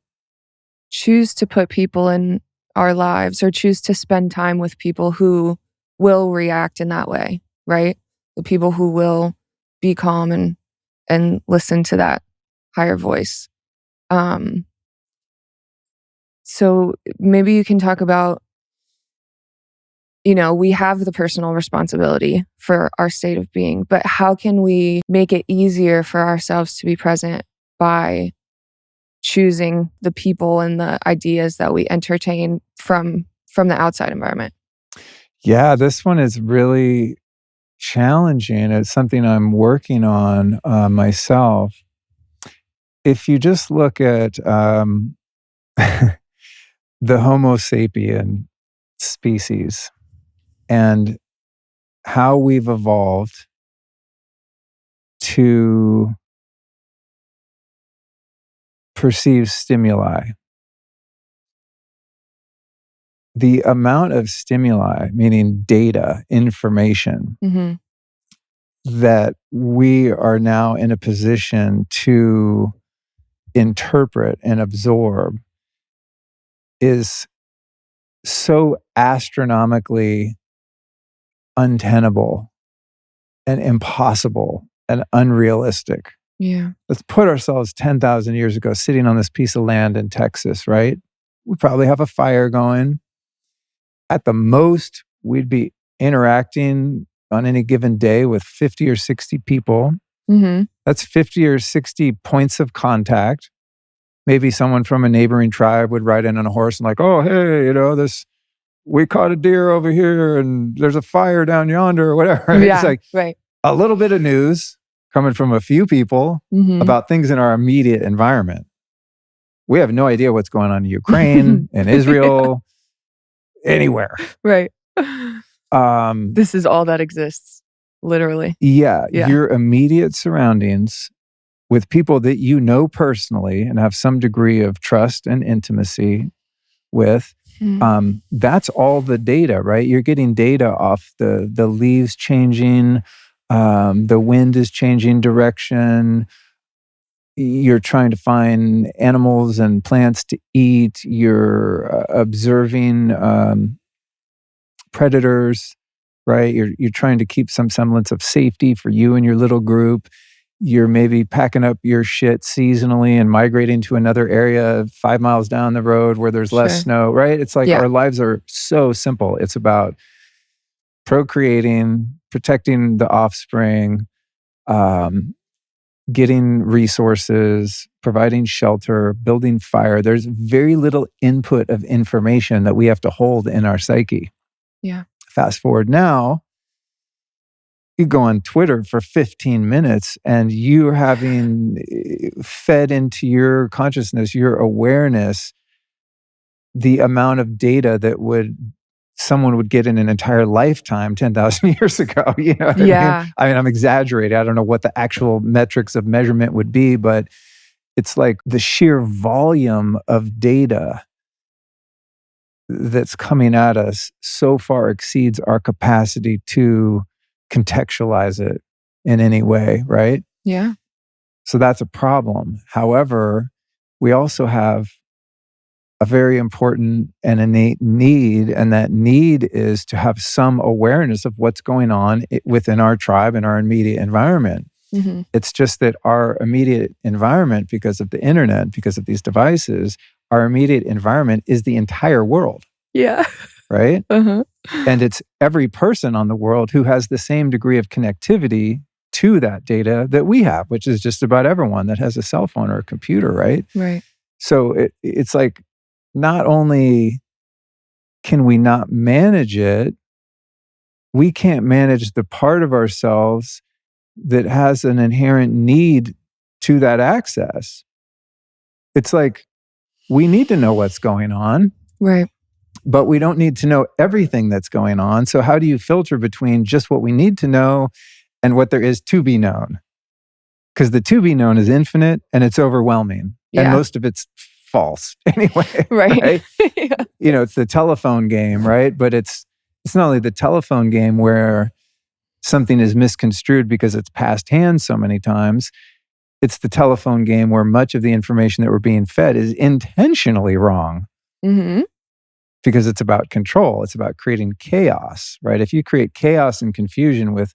[SPEAKER 1] choose to put people in our lives or choose to spend time with people who will react in that way, right? The people who will be calm and listen to that higher voice. So maybe you can talk about, we have the personal responsibility for our state of being, but how can we make it easier for ourselves to be present by choosing the people and the ideas that we entertain from the outside environment?
[SPEAKER 2] Yeah, this one is really challenging. It's something I'm working on myself. If you just look at the Homo sapien species and how we've evolved to perceive stimuli. The amount of stimuli, meaning data, information, that we are now in a position to interpret and absorb is so astronomically untenable and impossible and unrealistic.
[SPEAKER 1] Yeah.
[SPEAKER 2] Let's put ourselves 10,000 years ago sitting on this piece of land in Texas, right? We probably have a fire going. At the most, we'd be interacting on any given day with 50 or 60 people.
[SPEAKER 1] Mm-hmm.
[SPEAKER 2] That's 50 or 60 points of contact. Maybe someone from a neighboring tribe would ride in on a horse and like, oh, hey, we caught a deer over here and there's a fire down yonder or whatever. Right?
[SPEAKER 1] Yeah,
[SPEAKER 2] It's like
[SPEAKER 1] right.
[SPEAKER 2] a little bit of news coming from a few people about things in our immediate environment. We have no idea what's going on in Ukraine, in Israel, anywhere.
[SPEAKER 1] Right. This is all that exists, literally.
[SPEAKER 2] Yeah, your immediate surroundings with people that you know personally and have some degree of trust and intimacy with, that's all the data, right? You're getting data off the leaves changing, the wind is changing direction. You're trying to find animals and plants to eat. You're observing predators, right? You're trying to keep some semblance of safety for you and your little group. You're maybe packing up your shit seasonally and migrating to another area 5 miles down the road where there's less snow, right? It's like our lives are so simple. It's about procreating, protecting the offspring, getting resources, providing shelter, building fire. There's very little input of information that we have to hold in our psyche.
[SPEAKER 1] Yeah.
[SPEAKER 2] Fast forward now, you go on Twitter for 15 minutes and you're having fed into your consciousness, your awareness, the amount of data that someone would get in an entire lifetime 10,000 years ago. You know what I mean? I mean, I'm exaggerating. I don't know what the actual metrics of measurement would be, but it's like the sheer volume of data that's coming at us so far exceeds our capacity to contextualize it in any way, right?
[SPEAKER 1] Yeah.
[SPEAKER 2] So that's a problem. However, we also have a very important and innate need, and that need is to have some awareness of what's going on within our tribe and our immediate environment.
[SPEAKER 1] Mm-hmm.
[SPEAKER 2] It's just that our immediate environment, because of the internet, because of these devices, our immediate environment is the entire world.
[SPEAKER 1] Yeah.
[SPEAKER 2] Right?
[SPEAKER 1] Uh-huh.
[SPEAKER 2] And it's every person on the world who has the same degree of connectivity to that data that we have, which is just about everyone that has a cell phone or a computer, right?
[SPEAKER 1] Right.
[SPEAKER 2] So it's like, not only can we not manage it, we can't manage the part of ourselves that has an inherent need to that access. It's like, we need to know what's going on.
[SPEAKER 1] Right.
[SPEAKER 2] But we don't need to know everything that's going on. So how do you filter between just what we need to know and what there is to be known? Because the to be known is infinite and it's overwhelming. Yeah. And most of it's false anyway.
[SPEAKER 1] Right?
[SPEAKER 2] Yeah. You know, it's the telephone game, right? But it's not only the telephone game where something is misconstrued because it's passed hands so many times. It's the telephone game where much of the information that we're being fed is intentionally wrong.
[SPEAKER 1] Mm-hmm.
[SPEAKER 2] Because it's about control. It's about creating chaos, right? If you create chaos and confusion with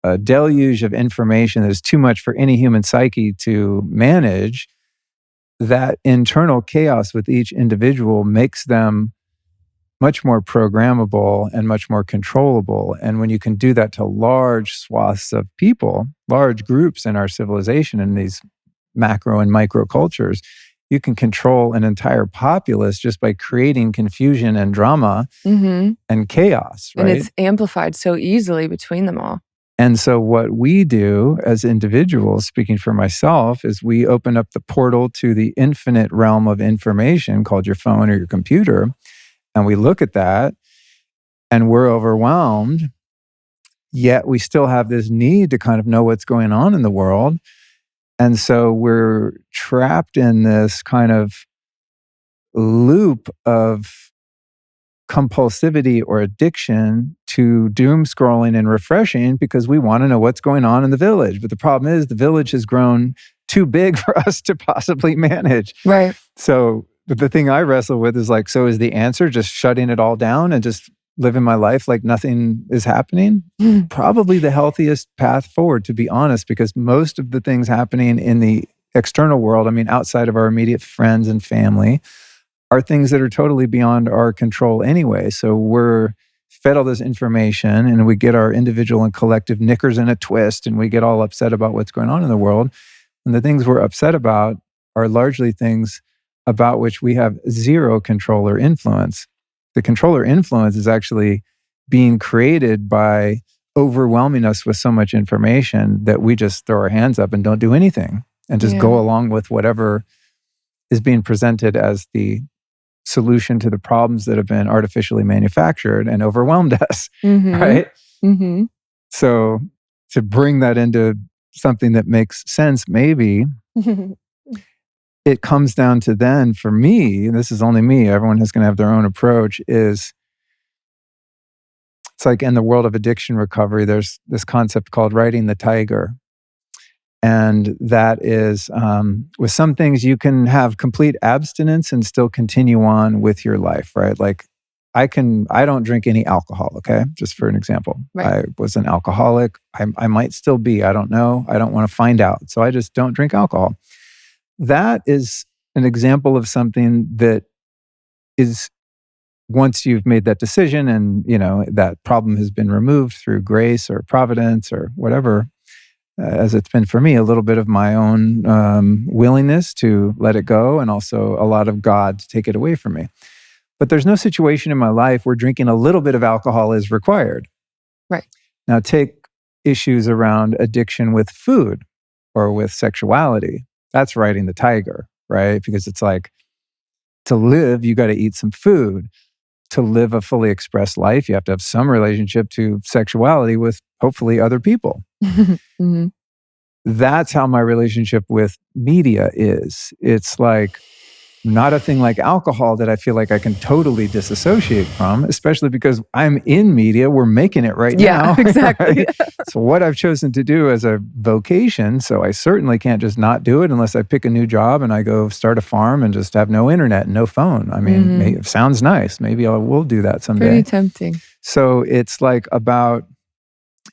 [SPEAKER 2] a deluge of information that is too much for any human psyche to manage, that internal chaos with each individual makes them much more programmable and much more controllable. And when you can do that to large swaths of people, large groups in our civilization, in these macro and micro cultures, you can control an entire populace just by creating confusion and drama and chaos, right?
[SPEAKER 1] And it's amplified so easily between them all.
[SPEAKER 2] And so what we do as individuals, speaking for myself, is we open up the portal to the infinite realm of information called your phone or your computer. And we look at that and we're overwhelmed, yet we still have this need to kind of know what's going on in the world. And so we're trapped in this kind of loop of compulsivity or addiction to doom scrolling and refreshing because we want to know what's going on in the village. But the problem is the village has grown too big for us to possibly manage.
[SPEAKER 1] Right.
[SPEAKER 2] So, but the thing I wrestle with is like, so is the answer just shutting it all down and just living my life like nothing is happening? Probably the healthiest path forward, to be honest, because most of the things happening in the external world, I mean, outside of our immediate friends and family, are things that are totally beyond our control anyway. So we're fed all this information, and we get our individual and collective knickers in a twist, and we get all upset about what's going on in the world. And the things we're upset about are largely things about which we have zero control or influence. The control or influence is actually being created by overwhelming us with so much information that we just throw our hands up and don't do anything and just go along with whatever is being presented as the solution to the problems that have been artificially manufactured and overwhelmed us, right?
[SPEAKER 1] Mm-hmm.
[SPEAKER 2] So to bring that into something that makes sense, maybe it comes down to then, for me, and this is only me, everyone is going to have their own approach, is it's like in the world of addiction recovery, there's this concept called riding the tiger. And that is, with some things, you can have complete abstinence and still continue on with your life, right? Like I don't drink any alcohol, okay? Just for an example.
[SPEAKER 1] Right.
[SPEAKER 2] I was an alcoholic. I might still be, I don't know. I don't want to find out. So I just don't drink alcohol. That is an example of something that is, once you've made that decision and, that problem has been removed through grace or providence or whatever, as it's been for me, a little bit of my own willingness to let it go, and also a lot of God to take it away from me. But there's no situation in my life where drinking a little bit of alcohol is required.
[SPEAKER 1] Right.
[SPEAKER 2] Now take issues around addiction with food or with sexuality. That's riding the tiger, right? Because it's like, to live, you got to eat some food. To live a fully expressed life, you have to have some relationship to sexuality with hopefully other people.
[SPEAKER 1] Mm-hmm.
[SPEAKER 2] That's how my relationship with media is. It's like not a thing like alcohol that I feel like I can totally disassociate from, especially because I'm in media. We're making it right now.
[SPEAKER 1] Exactly.
[SPEAKER 2] Right? So what I've chosen to do as a vocation, so I certainly can't just not do it unless I pick a new job and I go start a farm and just have no internet and no phone. I mean, it sounds nice. Maybe I will do that someday.
[SPEAKER 1] Pretty tempting.
[SPEAKER 2] So it's like about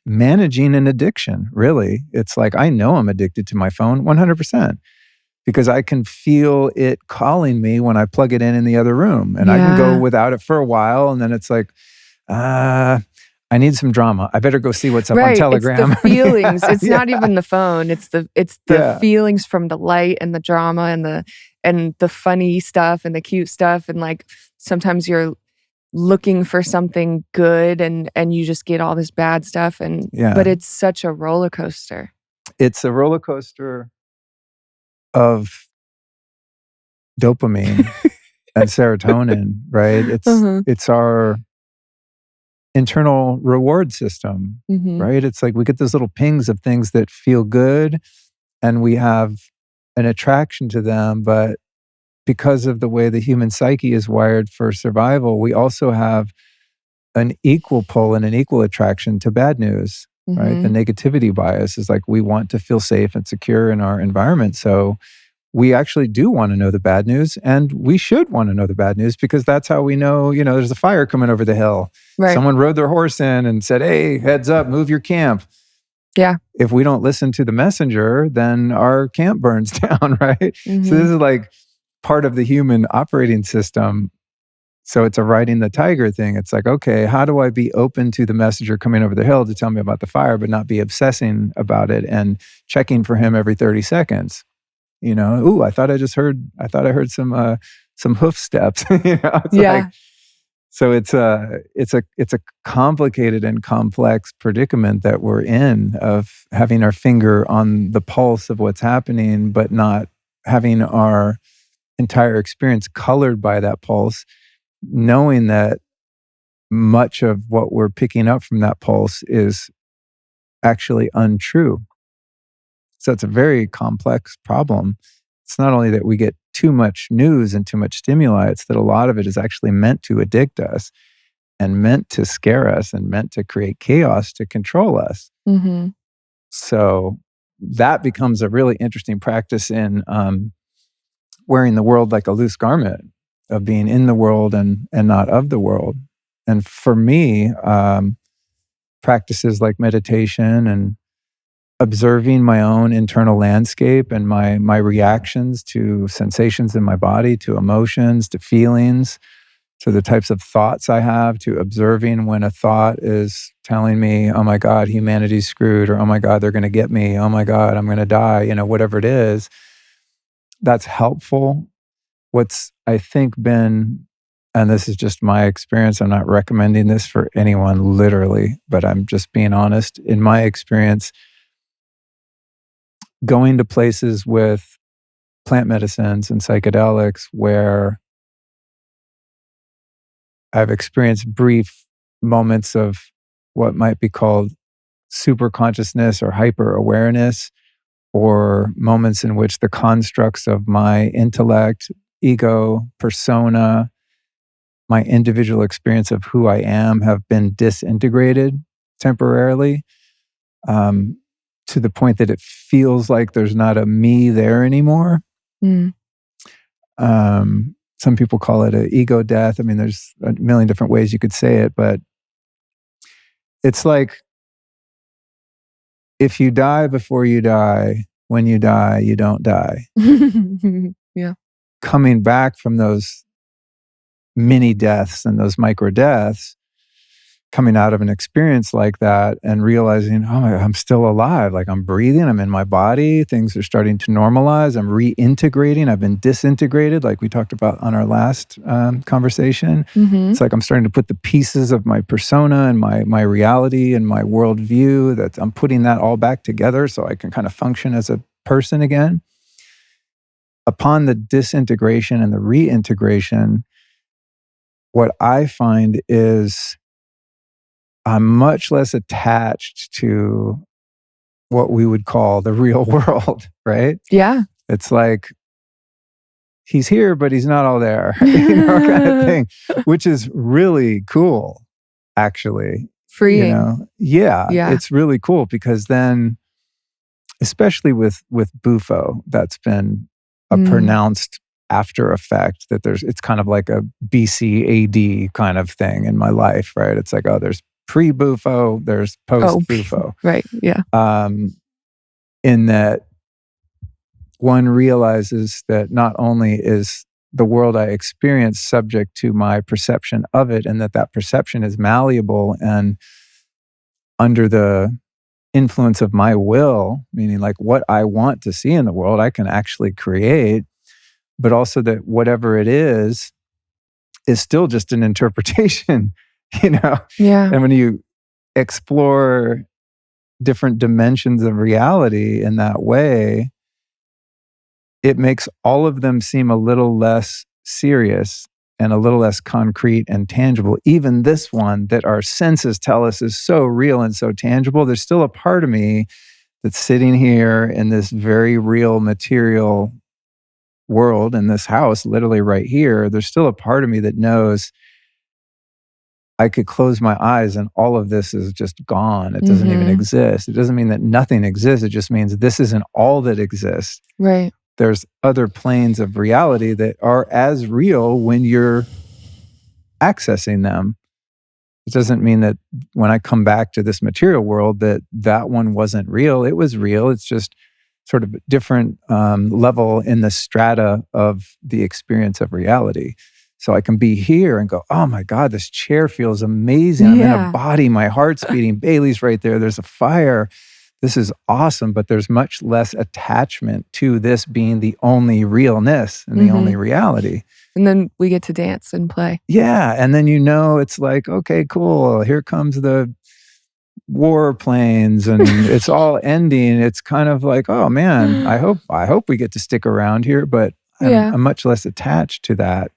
[SPEAKER 2] managing an addiction, really. It's like, I know I'm addicted to my phone 100%. Because I can feel it calling me when I plug it in the other room. And I can go without it for a while. And then it's like, I need some drama. I better go see what's up on Telegram.
[SPEAKER 1] It's the feelings. It's not even the phone. It's the feelings from the light and the drama and the funny stuff and the cute stuff. And like sometimes you're looking for something good and you just get all this bad stuff. But it's such a roller coaster.
[SPEAKER 2] It's a roller coaster of dopamine and serotonin, right? It's our internal reward system, right? It's like we get those little pings of things that feel good and we have an attraction to them, but because of the way the human psyche is wired for survival, we also have an equal pull and an equal attraction to bad news. Right? The negativity bias is like we want to feel safe and secure in our environment. So we actually do want to know the bad news, and we should want to know the bad news because that's how we know, there's a fire coming over the hill. Right. Someone rode their horse in and said, hey, heads up, move your camp.
[SPEAKER 1] Yeah.
[SPEAKER 2] If we don't listen to the messenger, then our camp burns down, right? So this is like part of the human operating system. So it's a riding the tiger thing. It's like, okay, how do I be open to the messenger coming over the hill to tell me about the fire, but not be obsessing about it and checking for him every 30 seconds? I thought I heard some hoof steps. Like, so it's a complicated and complex predicament that we're in of having our finger on the pulse of what's happening, but not having our entire experience colored by that pulse. Knowing that much of what we're picking up from that pulse is actually untrue. So it's a very complex problem. It's not only that we get too much news and too much stimuli, it's that a lot of it is actually meant to addict us and meant to scare us and meant to create chaos to control us. So that becomes a really interesting practice in wearing the world like a loose garment, of being in the world and not of the world. And for me, practices like meditation and observing my own internal landscape and my reactions to sensations in my body, to emotions, to feelings, to the types of thoughts I have, to observing when a thought is telling me, oh my God, humanity's screwed, or oh my God, they're going to get me, oh my God, I'm going to die, whatever it is, that's helpful. What's, I think, been, and this is just my experience, I'm not recommending this for anyone literally, but I'm just being honest. In my experience, going to places with plant medicines and psychedelics where I've experienced brief moments of what might be called super consciousness or hyper awareness, or moments in which the constructs of my intellect, ego, persona, my individual experience of who I am have been disintegrated temporarily, to the point that it feels like there's not a me there anymore.
[SPEAKER 1] Mm.
[SPEAKER 2] Some people call it an ego death. I mean, there's a million different ways you could say it, but it's like if you die before you die, when you die, you don't die.
[SPEAKER 1] Yeah.
[SPEAKER 2] Coming back from those mini deaths and those micro deaths, coming out of an experience like that and realizing, oh my God, I'm still alive. Like I'm breathing, I'm in my body, things are starting to normalize, I'm reintegrating, I've been disintegrated, like we talked about on our last conversation.
[SPEAKER 1] Mm-hmm.
[SPEAKER 2] It's like I'm starting to put the pieces of my persona and my reality and my worldview, that I'm putting that all back together so I can kind of function as a person again. Upon the disintegration and the reintegration, what I find is I'm much less attached to what we would call the real world, right?
[SPEAKER 1] Yeah.
[SPEAKER 2] It's like, he's here, but he's not all there, kind of thing, which is really cool, actually.
[SPEAKER 1] Freeing.
[SPEAKER 2] Yeah, it's really cool because then, especially with Bufo, that's been a pronounced after effect that it's kind of like a BC AD kind of thing in my life, right? It's like, oh, there's pre-Bufo, there's post-Bufo.
[SPEAKER 1] Right, yeah.
[SPEAKER 2] In that one realizes that not only is the world I experience subject to my perception of it, and that perception is malleable and under the influence of my will, meaning like what I want to see in the world, I can actually create, but also that whatever it is still just an interpretation,
[SPEAKER 1] Yeah.
[SPEAKER 2] And when you explore different dimensions of reality in that way, it makes all of them seem a little less serious and a little less concrete and tangible. Even this one that our senses tell us is so real and so tangible, there's still a part of me that's sitting here in this very real material world, in this house, literally right here. There's still a part of me that knows I could close my eyes and all of this is just gone. It doesn't even exist. It doesn't mean that nothing exists. It just means this isn't all that exists.
[SPEAKER 1] Right.
[SPEAKER 2] There's other planes of reality that are as real when you're accessing them. It doesn't mean that when I come back to this material world that one wasn't real. It was real. It's just sort of a different level in the strata of the experience of reality. So I can be here and go, oh my God, this chair feels amazing. I'm in a body, my heart's beating, Bailey's right there, there's a fire. This is awesome, but there's much less attachment to this being the only realness and the only reality.
[SPEAKER 1] And then we get to dance and play.
[SPEAKER 2] Yeah, and then it's like, okay, cool, here comes the warplanes and it's all ending. It's kind of like, oh man, I hope we get to stick around here, but I'm much less attached to that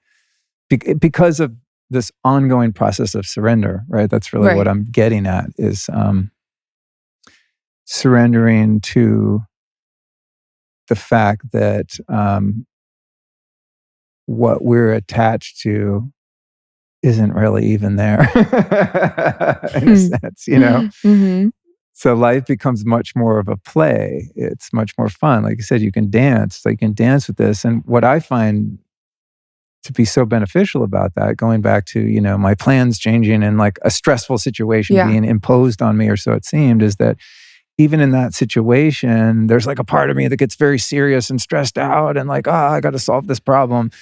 [SPEAKER 2] because of this ongoing process of surrender, right? That's really what I'm getting at is surrendering to the fact that what we're attached to isn't really even there in a sense, So life becomes much more of a play. It's much more fun. Like you said, you can dance. So you can dance with this. And what I find to be so beneficial about that, going back to, my plans changing and like a stressful situation being imposed on me, or so it seemed, is that even in that situation, there's like a part of me that gets very serious and stressed out and like, I got to solve this problem.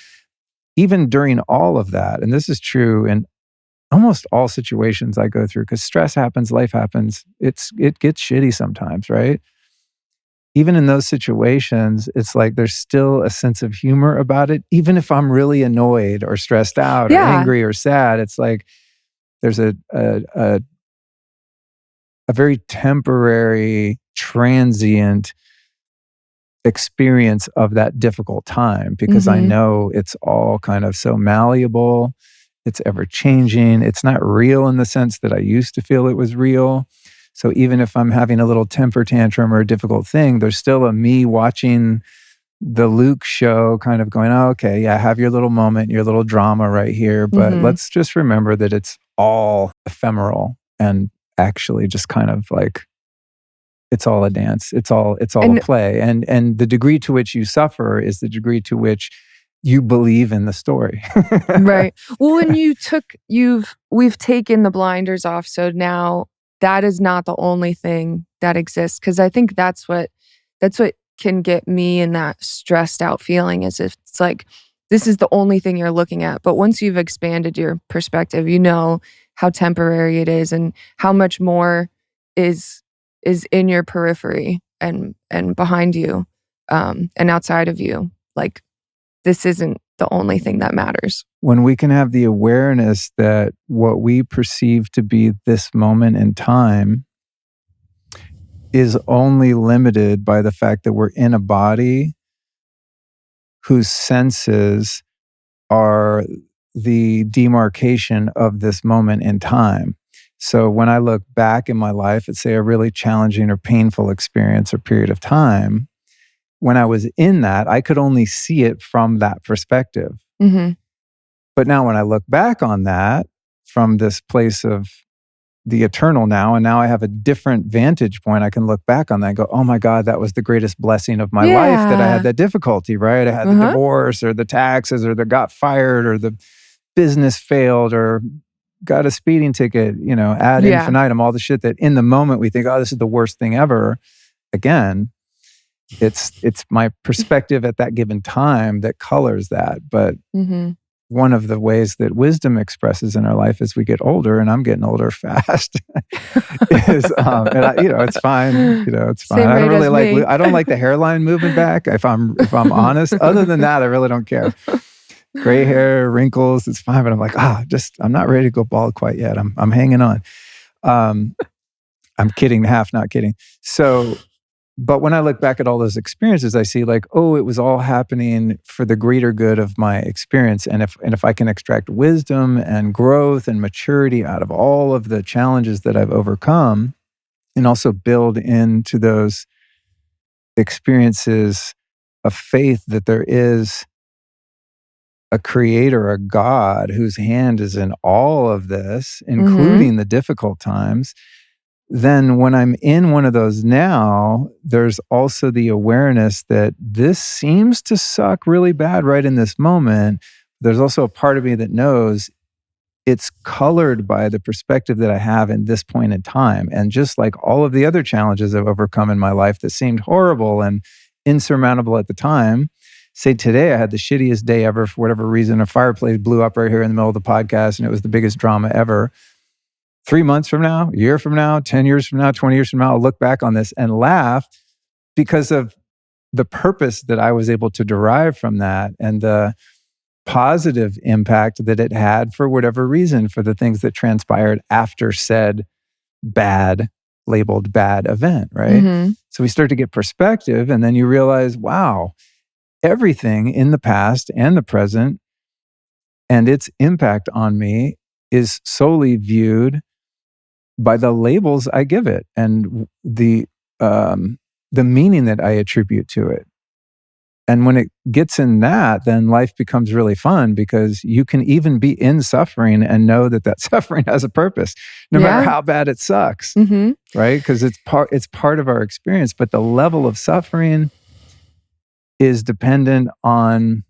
[SPEAKER 2] even during all of that, and this is true in almost all situations I go through, because stress happens, life happens, it gets shitty sometimes, right? Even in those situations, it's like there's still a sense of humor about it. Even if I'm really annoyed or stressed out or
[SPEAKER 1] Yeah.
[SPEAKER 2] angry or sad, it's like there's a very temporary, transient experience of that difficult time, because I know it's all kind of so malleable. It's ever changing. It's not real in the sense that I used to feel it was real. So even if I'm having a little temper tantrum or a difficult thing, there's still a me watching the Luke show kind of going, oh, okay, yeah, have your little moment, your little drama right here. But let's just remember that it's all ephemeral and actually just kind of like, it's all a dance. It's all a play. And the degree to which you suffer is the degree to which you believe in the story.
[SPEAKER 1] Right. Well, when we've taken the blinders off. So now that is not the only thing that exists. Cause I think that's what can get me in that stressed out feeling, is if it's like, this is the only thing you're looking at. But once you've expanded your perspective, you know how temporary it is and how much more is in your periphery and behind you, and outside of you. Like, this isn't the only thing that matters.
[SPEAKER 2] When we can have the awareness that what we perceive to be this moment in time is only limited by the fact that we're in a body whose senses are the demarcation of this moment in time. So when I look back in my life at, say, a really challenging or painful experience or period of time, when I was in that, I could only see it from that perspective. But now when I look back on that from this place of the eternal now, and now I have a different vantage point, I can look back on that and go, oh my God, that was the greatest blessing of my life, that I had that difficulty, right? I had the divorce or the taxes or the got fired or the business failed or got a speeding ticket, ad infinitum, all the shit that in the moment we think, oh, this is the worst thing ever. Again, it's my perspective at that given time that colors that. But one of the ways that wisdom expresses in our life as we get older, and I'm getting older fast, is, it's fine. It's fine.
[SPEAKER 1] Same
[SPEAKER 2] I don't
[SPEAKER 1] rate
[SPEAKER 2] really
[SPEAKER 1] as
[SPEAKER 2] like.
[SPEAKER 1] me.
[SPEAKER 2] I don't like the hairline moving back. If I'm honest, other than that, I really don't care. Gray hair, wrinkles, it's fine. But I'm like, I'm not ready to go bald quite yet. I'm hanging on. I'm kidding, half not kidding. So. But when I look back at all those experiences, I see like, oh, it was all happening for the greater good of my experience. And if I can extract wisdom and growth and maturity out of all of the challenges that I've overcome, and also build into those experiences a faith that there is a creator, a God whose hand is in all of this, including the difficult times, then when I'm in one of those now, there's also the awareness that this seems to suck really bad right in this moment. There's also a part of me that knows it's colored by the perspective that I have in this point in time. And just like all of the other challenges I've overcome in my life that seemed horrible and insurmountable at the time, say today I had the shittiest day ever for whatever reason. A fireplace blew up right here in the middle of the podcast and it was the biggest drama ever. 3 months from now, a year from now, 10 years from now, 20 years from now, I'll look back on this and laugh because of the purpose that I was able to derive from that and the positive impact that it had for whatever reason, for the things that transpired after said labeled bad event, right? So we start to get perspective and then you realize, wow, everything in the past and the present and its impact on me is solely viewed by the labels I give it and the meaning that I attribute to it. And when it gets in that, then life becomes really fun because you can even be in suffering and know that that suffering has a purpose, no matter how bad it sucks, right? Because it's part of our experience. But the level of suffering is dependent on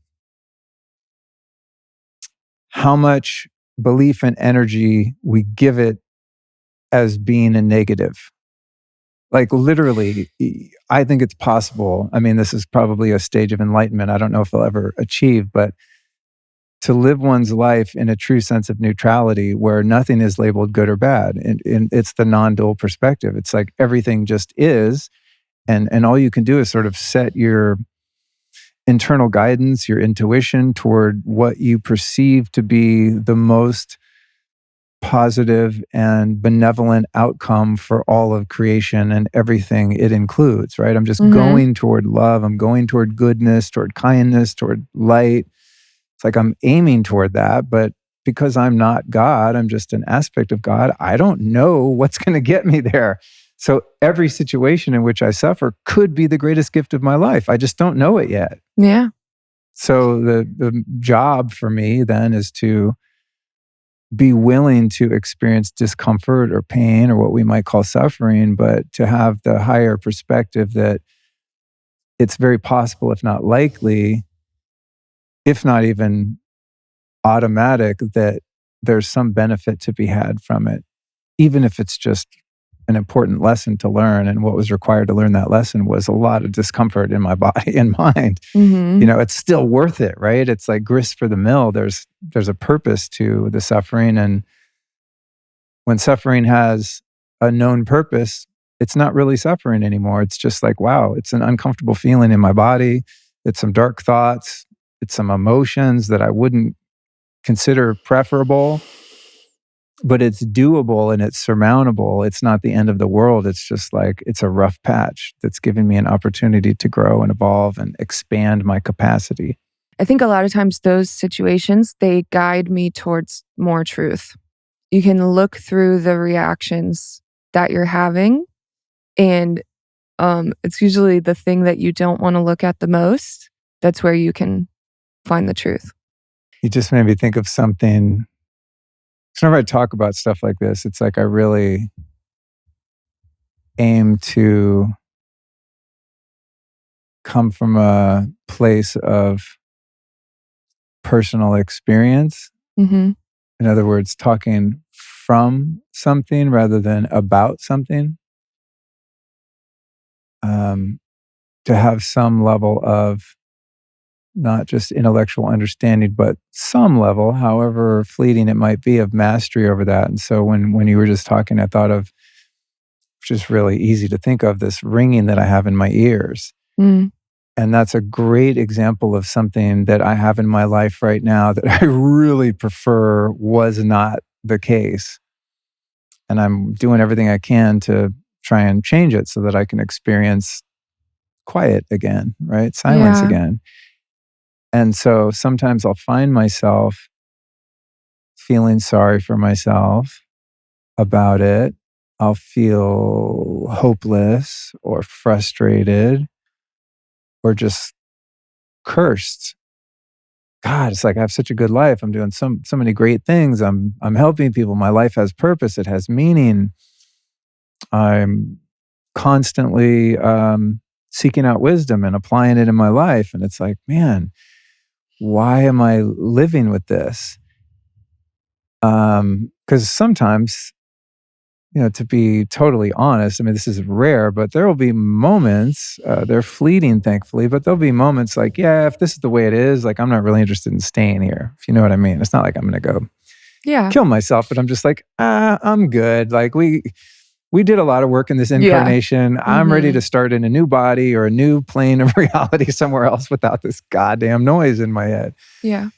[SPEAKER 2] how much belief and energy we give it as being a negative. Like literally, I think it's possible. I mean, this is probably a stage of enlightenment I don't know if I'll ever achieve, but to live one's life in a true sense of neutrality where nothing is labeled good or bad. And it's the non-dual perspective. It's like everything just is. And all you can do is sort of set your internal guidance, your intuition toward what you perceive to be the most positive and benevolent outcome for all of creation and everything it includes, right? I'm just going toward love. I'm going toward goodness, toward kindness, toward light. It's like I'm aiming toward that, but because I'm not God, I'm just an aspect of God. I don't know what's going to get me there. So every situation in which I suffer could be the greatest gift of my life. I just don't know it yet.
[SPEAKER 1] Yeah.
[SPEAKER 2] So the job for me then is to be willing to experience discomfort or pain or what we might call suffering, but to have the higher perspective that it's very possible, if not likely, if not even automatic, that there's some benefit to be had from it, even if it's just an important lesson to learn. And what was required to learn that lesson was a lot of discomfort in my body and mind. It's still worth it, right? It's like grist for the mill. There's a purpose to the suffering. And when suffering has a known purpose, it's not really suffering anymore. It's just like, wow, it's an uncomfortable feeling in my body. It's some dark thoughts. It's some emotions that I wouldn't consider preferable, but it's doable and it's surmountable. It's not the end of the world. It's just like, it's a rough patch that's giving me an opportunity to grow and evolve and expand my capacity.
[SPEAKER 1] I think a lot of times those situations, they guide me towards more truth. You can look through the reactions that you're having, and it's usually the thing that you don't want to look at the most. That's where you can find the truth.
[SPEAKER 2] You just made me think of something. Whenever I talk about stuff like this, it's like I really aim to come from a place of personal experience. In other words, talking from something rather than about something. To have some level of not just intellectual understanding, but some level, however fleeting it might be, of mastery over that. And so when you were just talking, I thought of, which is really easy to think of, this ringing that I have in my ears. And that's a great example of something that I have in my life right now that I really prefer was not the case. And I'm doing everything I can to try and change it so that I can experience quiet again, right? Silence again. And so sometimes I'll find myself feeling sorry for myself about it. I'll feel hopeless or frustrated or just cursed. God, it's like I have such a good life. I'm doing so many great things. I'm helping people. My life has purpose. It has meaning. I'm constantly seeking out wisdom and applying it in my life. And it's like, man, why am I living with this? Because sometimes, to be totally honest, I mean, this is rare, but there will be moments, they're fleeting, thankfully, but there'll be moments like, yeah, if this is the way it is, like, I'm not really interested in staying here, if you know what I mean. It's not like I'm going to go kill myself, but I'm just like, I'm good. Like, we did a lot of work in this incarnation. I'm ready to start in a new body or a new plane of reality somewhere else without this goddamn noise in my head.
[SPEAKER 1] Yeah.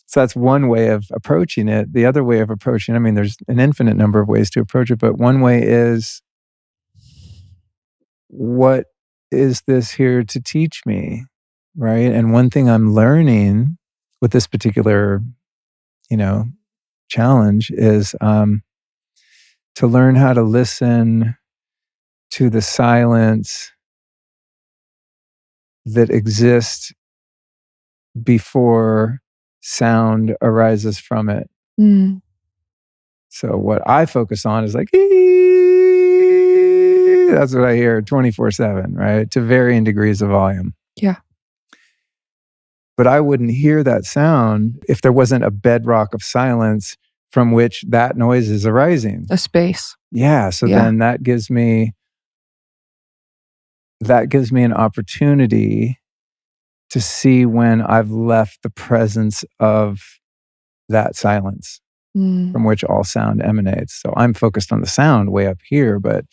[SPEAKER 2] So that's one way of approaching it. The other way of approaching it, I mean, there's an infinite number of ways to approach it, but one way is, what is this here to teach me, right? And one thing I'm learning with this particular, challenge is to learn how to listen to the silence that exists before sound arises from it. So what I focus on is like, that's what I hear 24/7, right? To varying degrees of volume.
[SPEAKER 1] Yeah.
[SPEAKER 2] But I wouldn't hear that sound if there wasn't a bedrock of silence from which that noise is arising.
[SPEAKER 1] A space.
[SPEAKER 2] Yeah. So then that gives me an opportunity to see when I've left the presence of that silence from which all sound emanates. So I'm focused on the sound way up here, but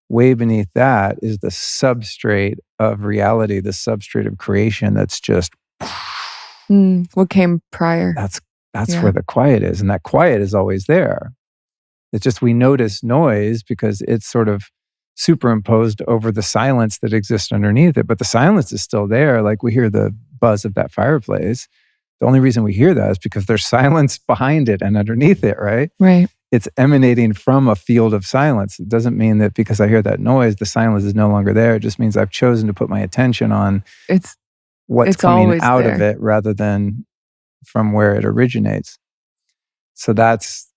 [SPEAKER 2] way beneath that is the substrate of reality, the substrate of creation that's just
[SPEAKER 1] what came prior.
[SPEAKER 2] That's where the quiet is. And that quiet is always there. It's just we notice noise because it's sort of superimposed over the silence that exists underneath it. But the silence is still there. Like we hear the buzz of that fireplace. The only reason we hear that is because there's silence behind it and underneath it, right?
[SPEAKER 1] Right.
[SPEAKER 2] It's emanating from a field of silence. It doesn't mean that because I hear that noise, the silence is no longer there. It just means I've chosen to put my attention on what's coming out of it rather than from where it originates. So that's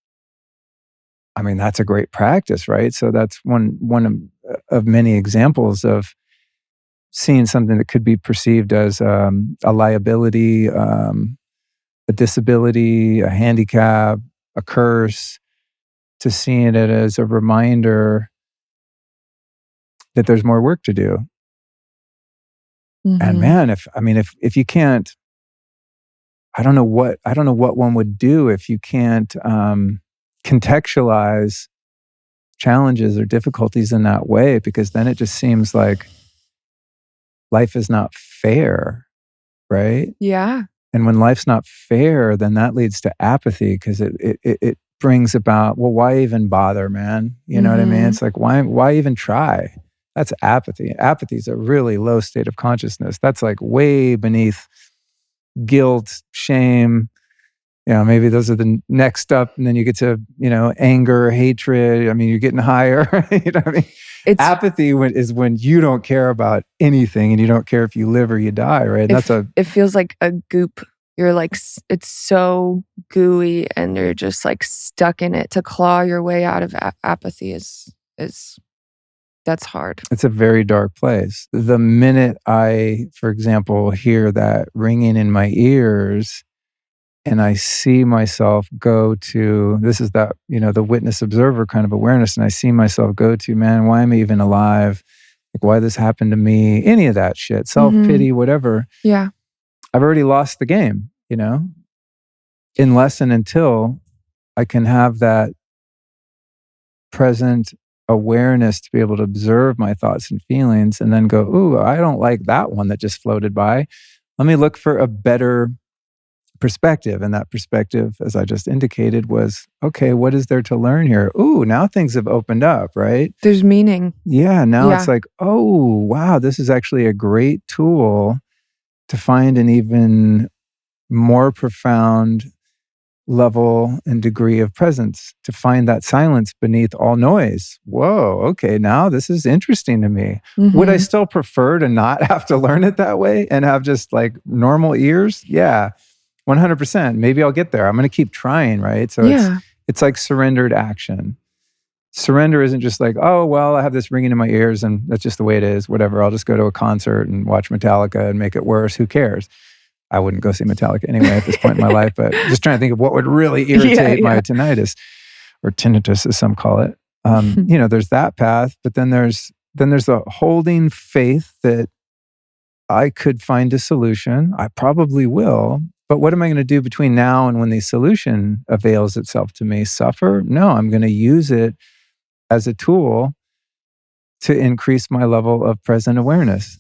[SPEAKER 2] a great practice, right? So that's one of many examples of seeing something that could be perceived as a liability, a disability, a handicap, a curse, to seeing it as a reminder that there's more work to do. And man, if you can't, I don't know what one would do if you can't contextualize challenges or difficulties in that way, because then it just seems like life is not fair, right?
[SPEAKER 1] Yeah.
[SPEAKER 2] And when life's not fair, then that leads to apathy, because it brings about, well, why even bother, man? You know what I mean? It's like, why even try? That's apathy. Apathy is a really low state of consciousness. That's like way beneath guilt, shame. Maybe those are the next up, and then you get to, anger, hatred. I mean, you're getting higher. You know what I mean? Apathy is when you don't care about anything, and you don't care if you live or you die, right?
[SPEAKER 1] It feels like a goop. You're like, it's so gooey, and you're just like stuck in it. To claw your way out of apathy is that's hard.
[SPEAKER 2] It's a very dark place. The minute I, for example, hear that ringing in my ears, and I see myself go to, this is that, the witness observer kind of awareness, and I see myself go to, man, why am I even alive? Like, why this happened to me? Any of that shit, self-pity, whatever.
[SPEAKER 1] Yeah.
[SPEAKER 2] I've already lost the game, unless and until I can have that present awareness to be able to observe my thoughts and feelings, and then go, ooh, I don't like that one that just floated by. Let me look for a better perspective. And that perspective, as I just indicated, was, okay, what is there to learn here? Ooh, now things have opened up, right?
[SPEAKER 1] There's meaning.
[SPEAKER 2] Yeah, now it's like, oh, wow, this is actually a great tool to find an even more profound level and degree of presence, to find that silence beneath all noise. Whoa, okay, now this is interesting to me. Would I still prefer to not have to learn it that way and have just like normal ears? Yeah, 100%. Maybe I'll get there. I'm going to keep trying, right? So it's like surrendered action. Surrender isn't just like, oh, well, I have this ringing in my ears and that's just the way it is, whatever. I'll just go to a concert and watch Metallica and make it worse. Who cares? I wouldn't go see Metallica anyway at this point in my life, but just trying to think of what would really irritate my tinnitus, or tinnitus as some call it. There's that path, but then there's the holding faith that I could find a solution. I probably will, but what am I going to do between now and when the solution avails itself to me? Suffer? No, I'm going to use it as a tool to increase my level of present awareness.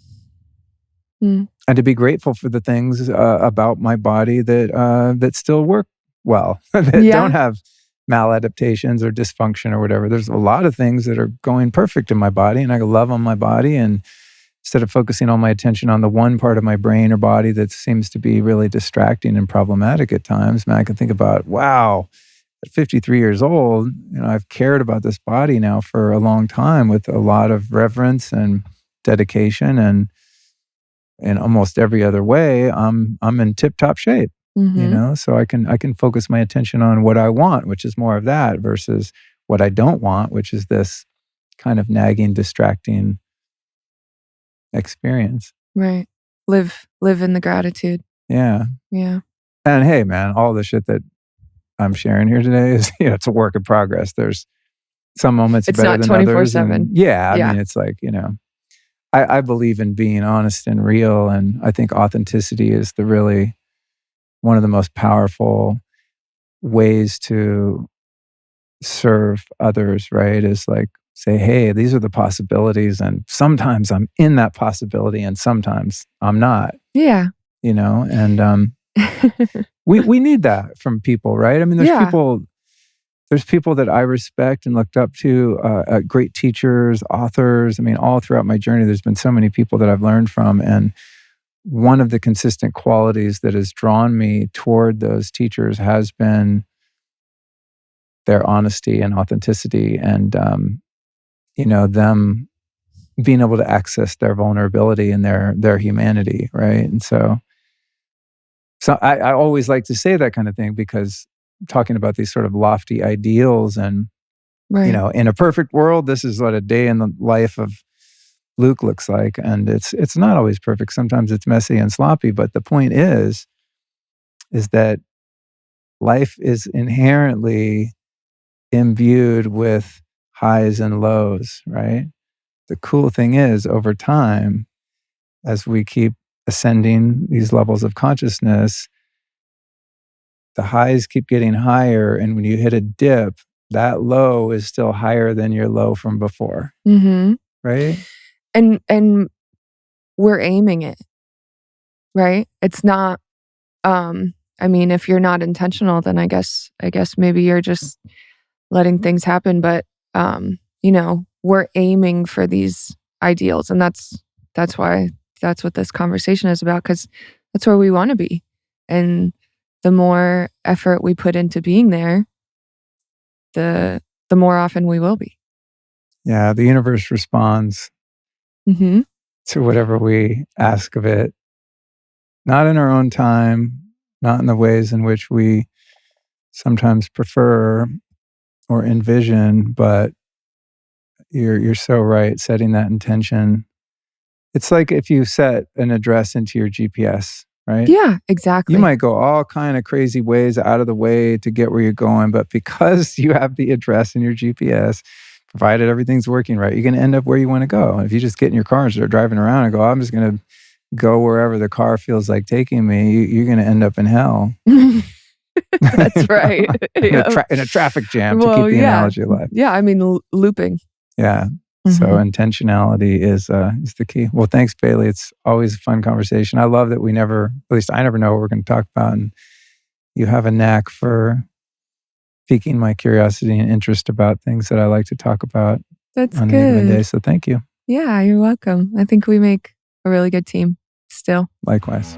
[SPEAKER 2] And to be grateful for the things about my body that still work well, that don't have maladaptations or dysfunction or whatever. There's a lot of things that are going perfect in my body, and I love on my body. And instead of focusing all my attention on the one part of my brain or body that seems to be really distracting and problematic at times, man, I can think about, wow, at 53 years old, I've cared about this body now for a long time with a lot of reverence and dedication, and in almost every other way, I'm in tip-top shape, so I can focus my attention on what I want, which is more of that, versus what I don't want, which is this kind of nagging, distracting experience.
[SPEAKER 1] Right. Live in the gratitude.
[SPEAKER 2] Yeah.
[SPEAKER 1] Yeah.
[SPEAKER 2] And hey, man, all the shit that I'm sharing here today is, it's a work in progress. There's some moments
[SPEAKER 1] it's
[SPEAKER 2] better
[SPEAKER 1] not
[SPEAKER 2] than others.
[SPEAKER 1] 24/7.
[SPEAKER 2] Yeah. I mean, it's like, I believe in being honest and real, and I think authenticity is one of the most powerful ways to serve others, right? Is like say, hey, these are the possibilities, and sometimes I'm in that possibility and sometimes I'm not.
[SPEAKER 1] Yeah.
[SPEAKER 2] And we need that from people, right? I mean, there's people that I respect and looked up to, great teachers, authors. I mean, all throughout my journey, there's been so many people that I've learned from. And one of the consistent qualities that has drawn me toward those teachers has been their honesty and authenticity, and them being able to access their vulnerability and their humanity, right? And so I always like to say that kind of thing, because talking about these sort of lofty ideals and,
[SPEAKER 1] right.
[SPEAKER 2] In a perfect world, this is what a day in the life of Luke looks like. And it's not always perfect. Sometimes it's messy and sloppy. But the point is that life is inherently imbued with highs and lows, right? The cool thing is, over time, as we keep ascending these levels of consciousness, the highs keep getting higher. And when you hit a dip, that low is still higher than your low from before.
[SPEAKER 1] Mm-hmm.
[SPEAKER 2] Right?
[SPEAKER 1] And we're aiming it, right? It's not, I mean, if you're not intentional, then I guess maybe you're just letting things happen. But, we're aiming for these ideals. And that's what this conversation is about, because that's where we want to be. And the more effort we put into being there, the more often we will be.
[SPEAKER 2] Yeah, the universe responds
[SPEAKER 1] Mm-hmm.
[SPEAKER 2] to whatever we ask of it, not in our own time, not in the ways in which we sometimes prefer or envision, but you're so right, setting that intention. It's like if you set an address into your GPS, right?
[SPEAKER 1] Yeah, exactly.
[SPEAKER 2] You might go all kind of crazy ways out of the way to get where you're going, but because you have the address in your GPS, provided everything's working right, you're going to end up where you want to go. And if you just get in your car and start driving around and go, I'm just going to go wherever the car feels like taking me, you're going to end up in hell.
[SPEAKER 1] That's right.
[SPEAKER 2] in a traffic jam, to keep the analogy alive.
[SPEAKER 1] Yeah, I mean, looping.
[SPEAKER 2] Yeah. So intentionality is the key. Well, thanks, Bailey. It's always a fun conversation. I love that at least I never know what we're going to talk about. And you have a knack for piquing my curiosity and interest about things that I like to talk about
[SPEAKER 1] on
[SPEAKER 2] any given day. So thank you.
[SPEAKER 1] Yeah, you're welcome. I think we make a really good team still.
[SPEAKER 2] Likewise.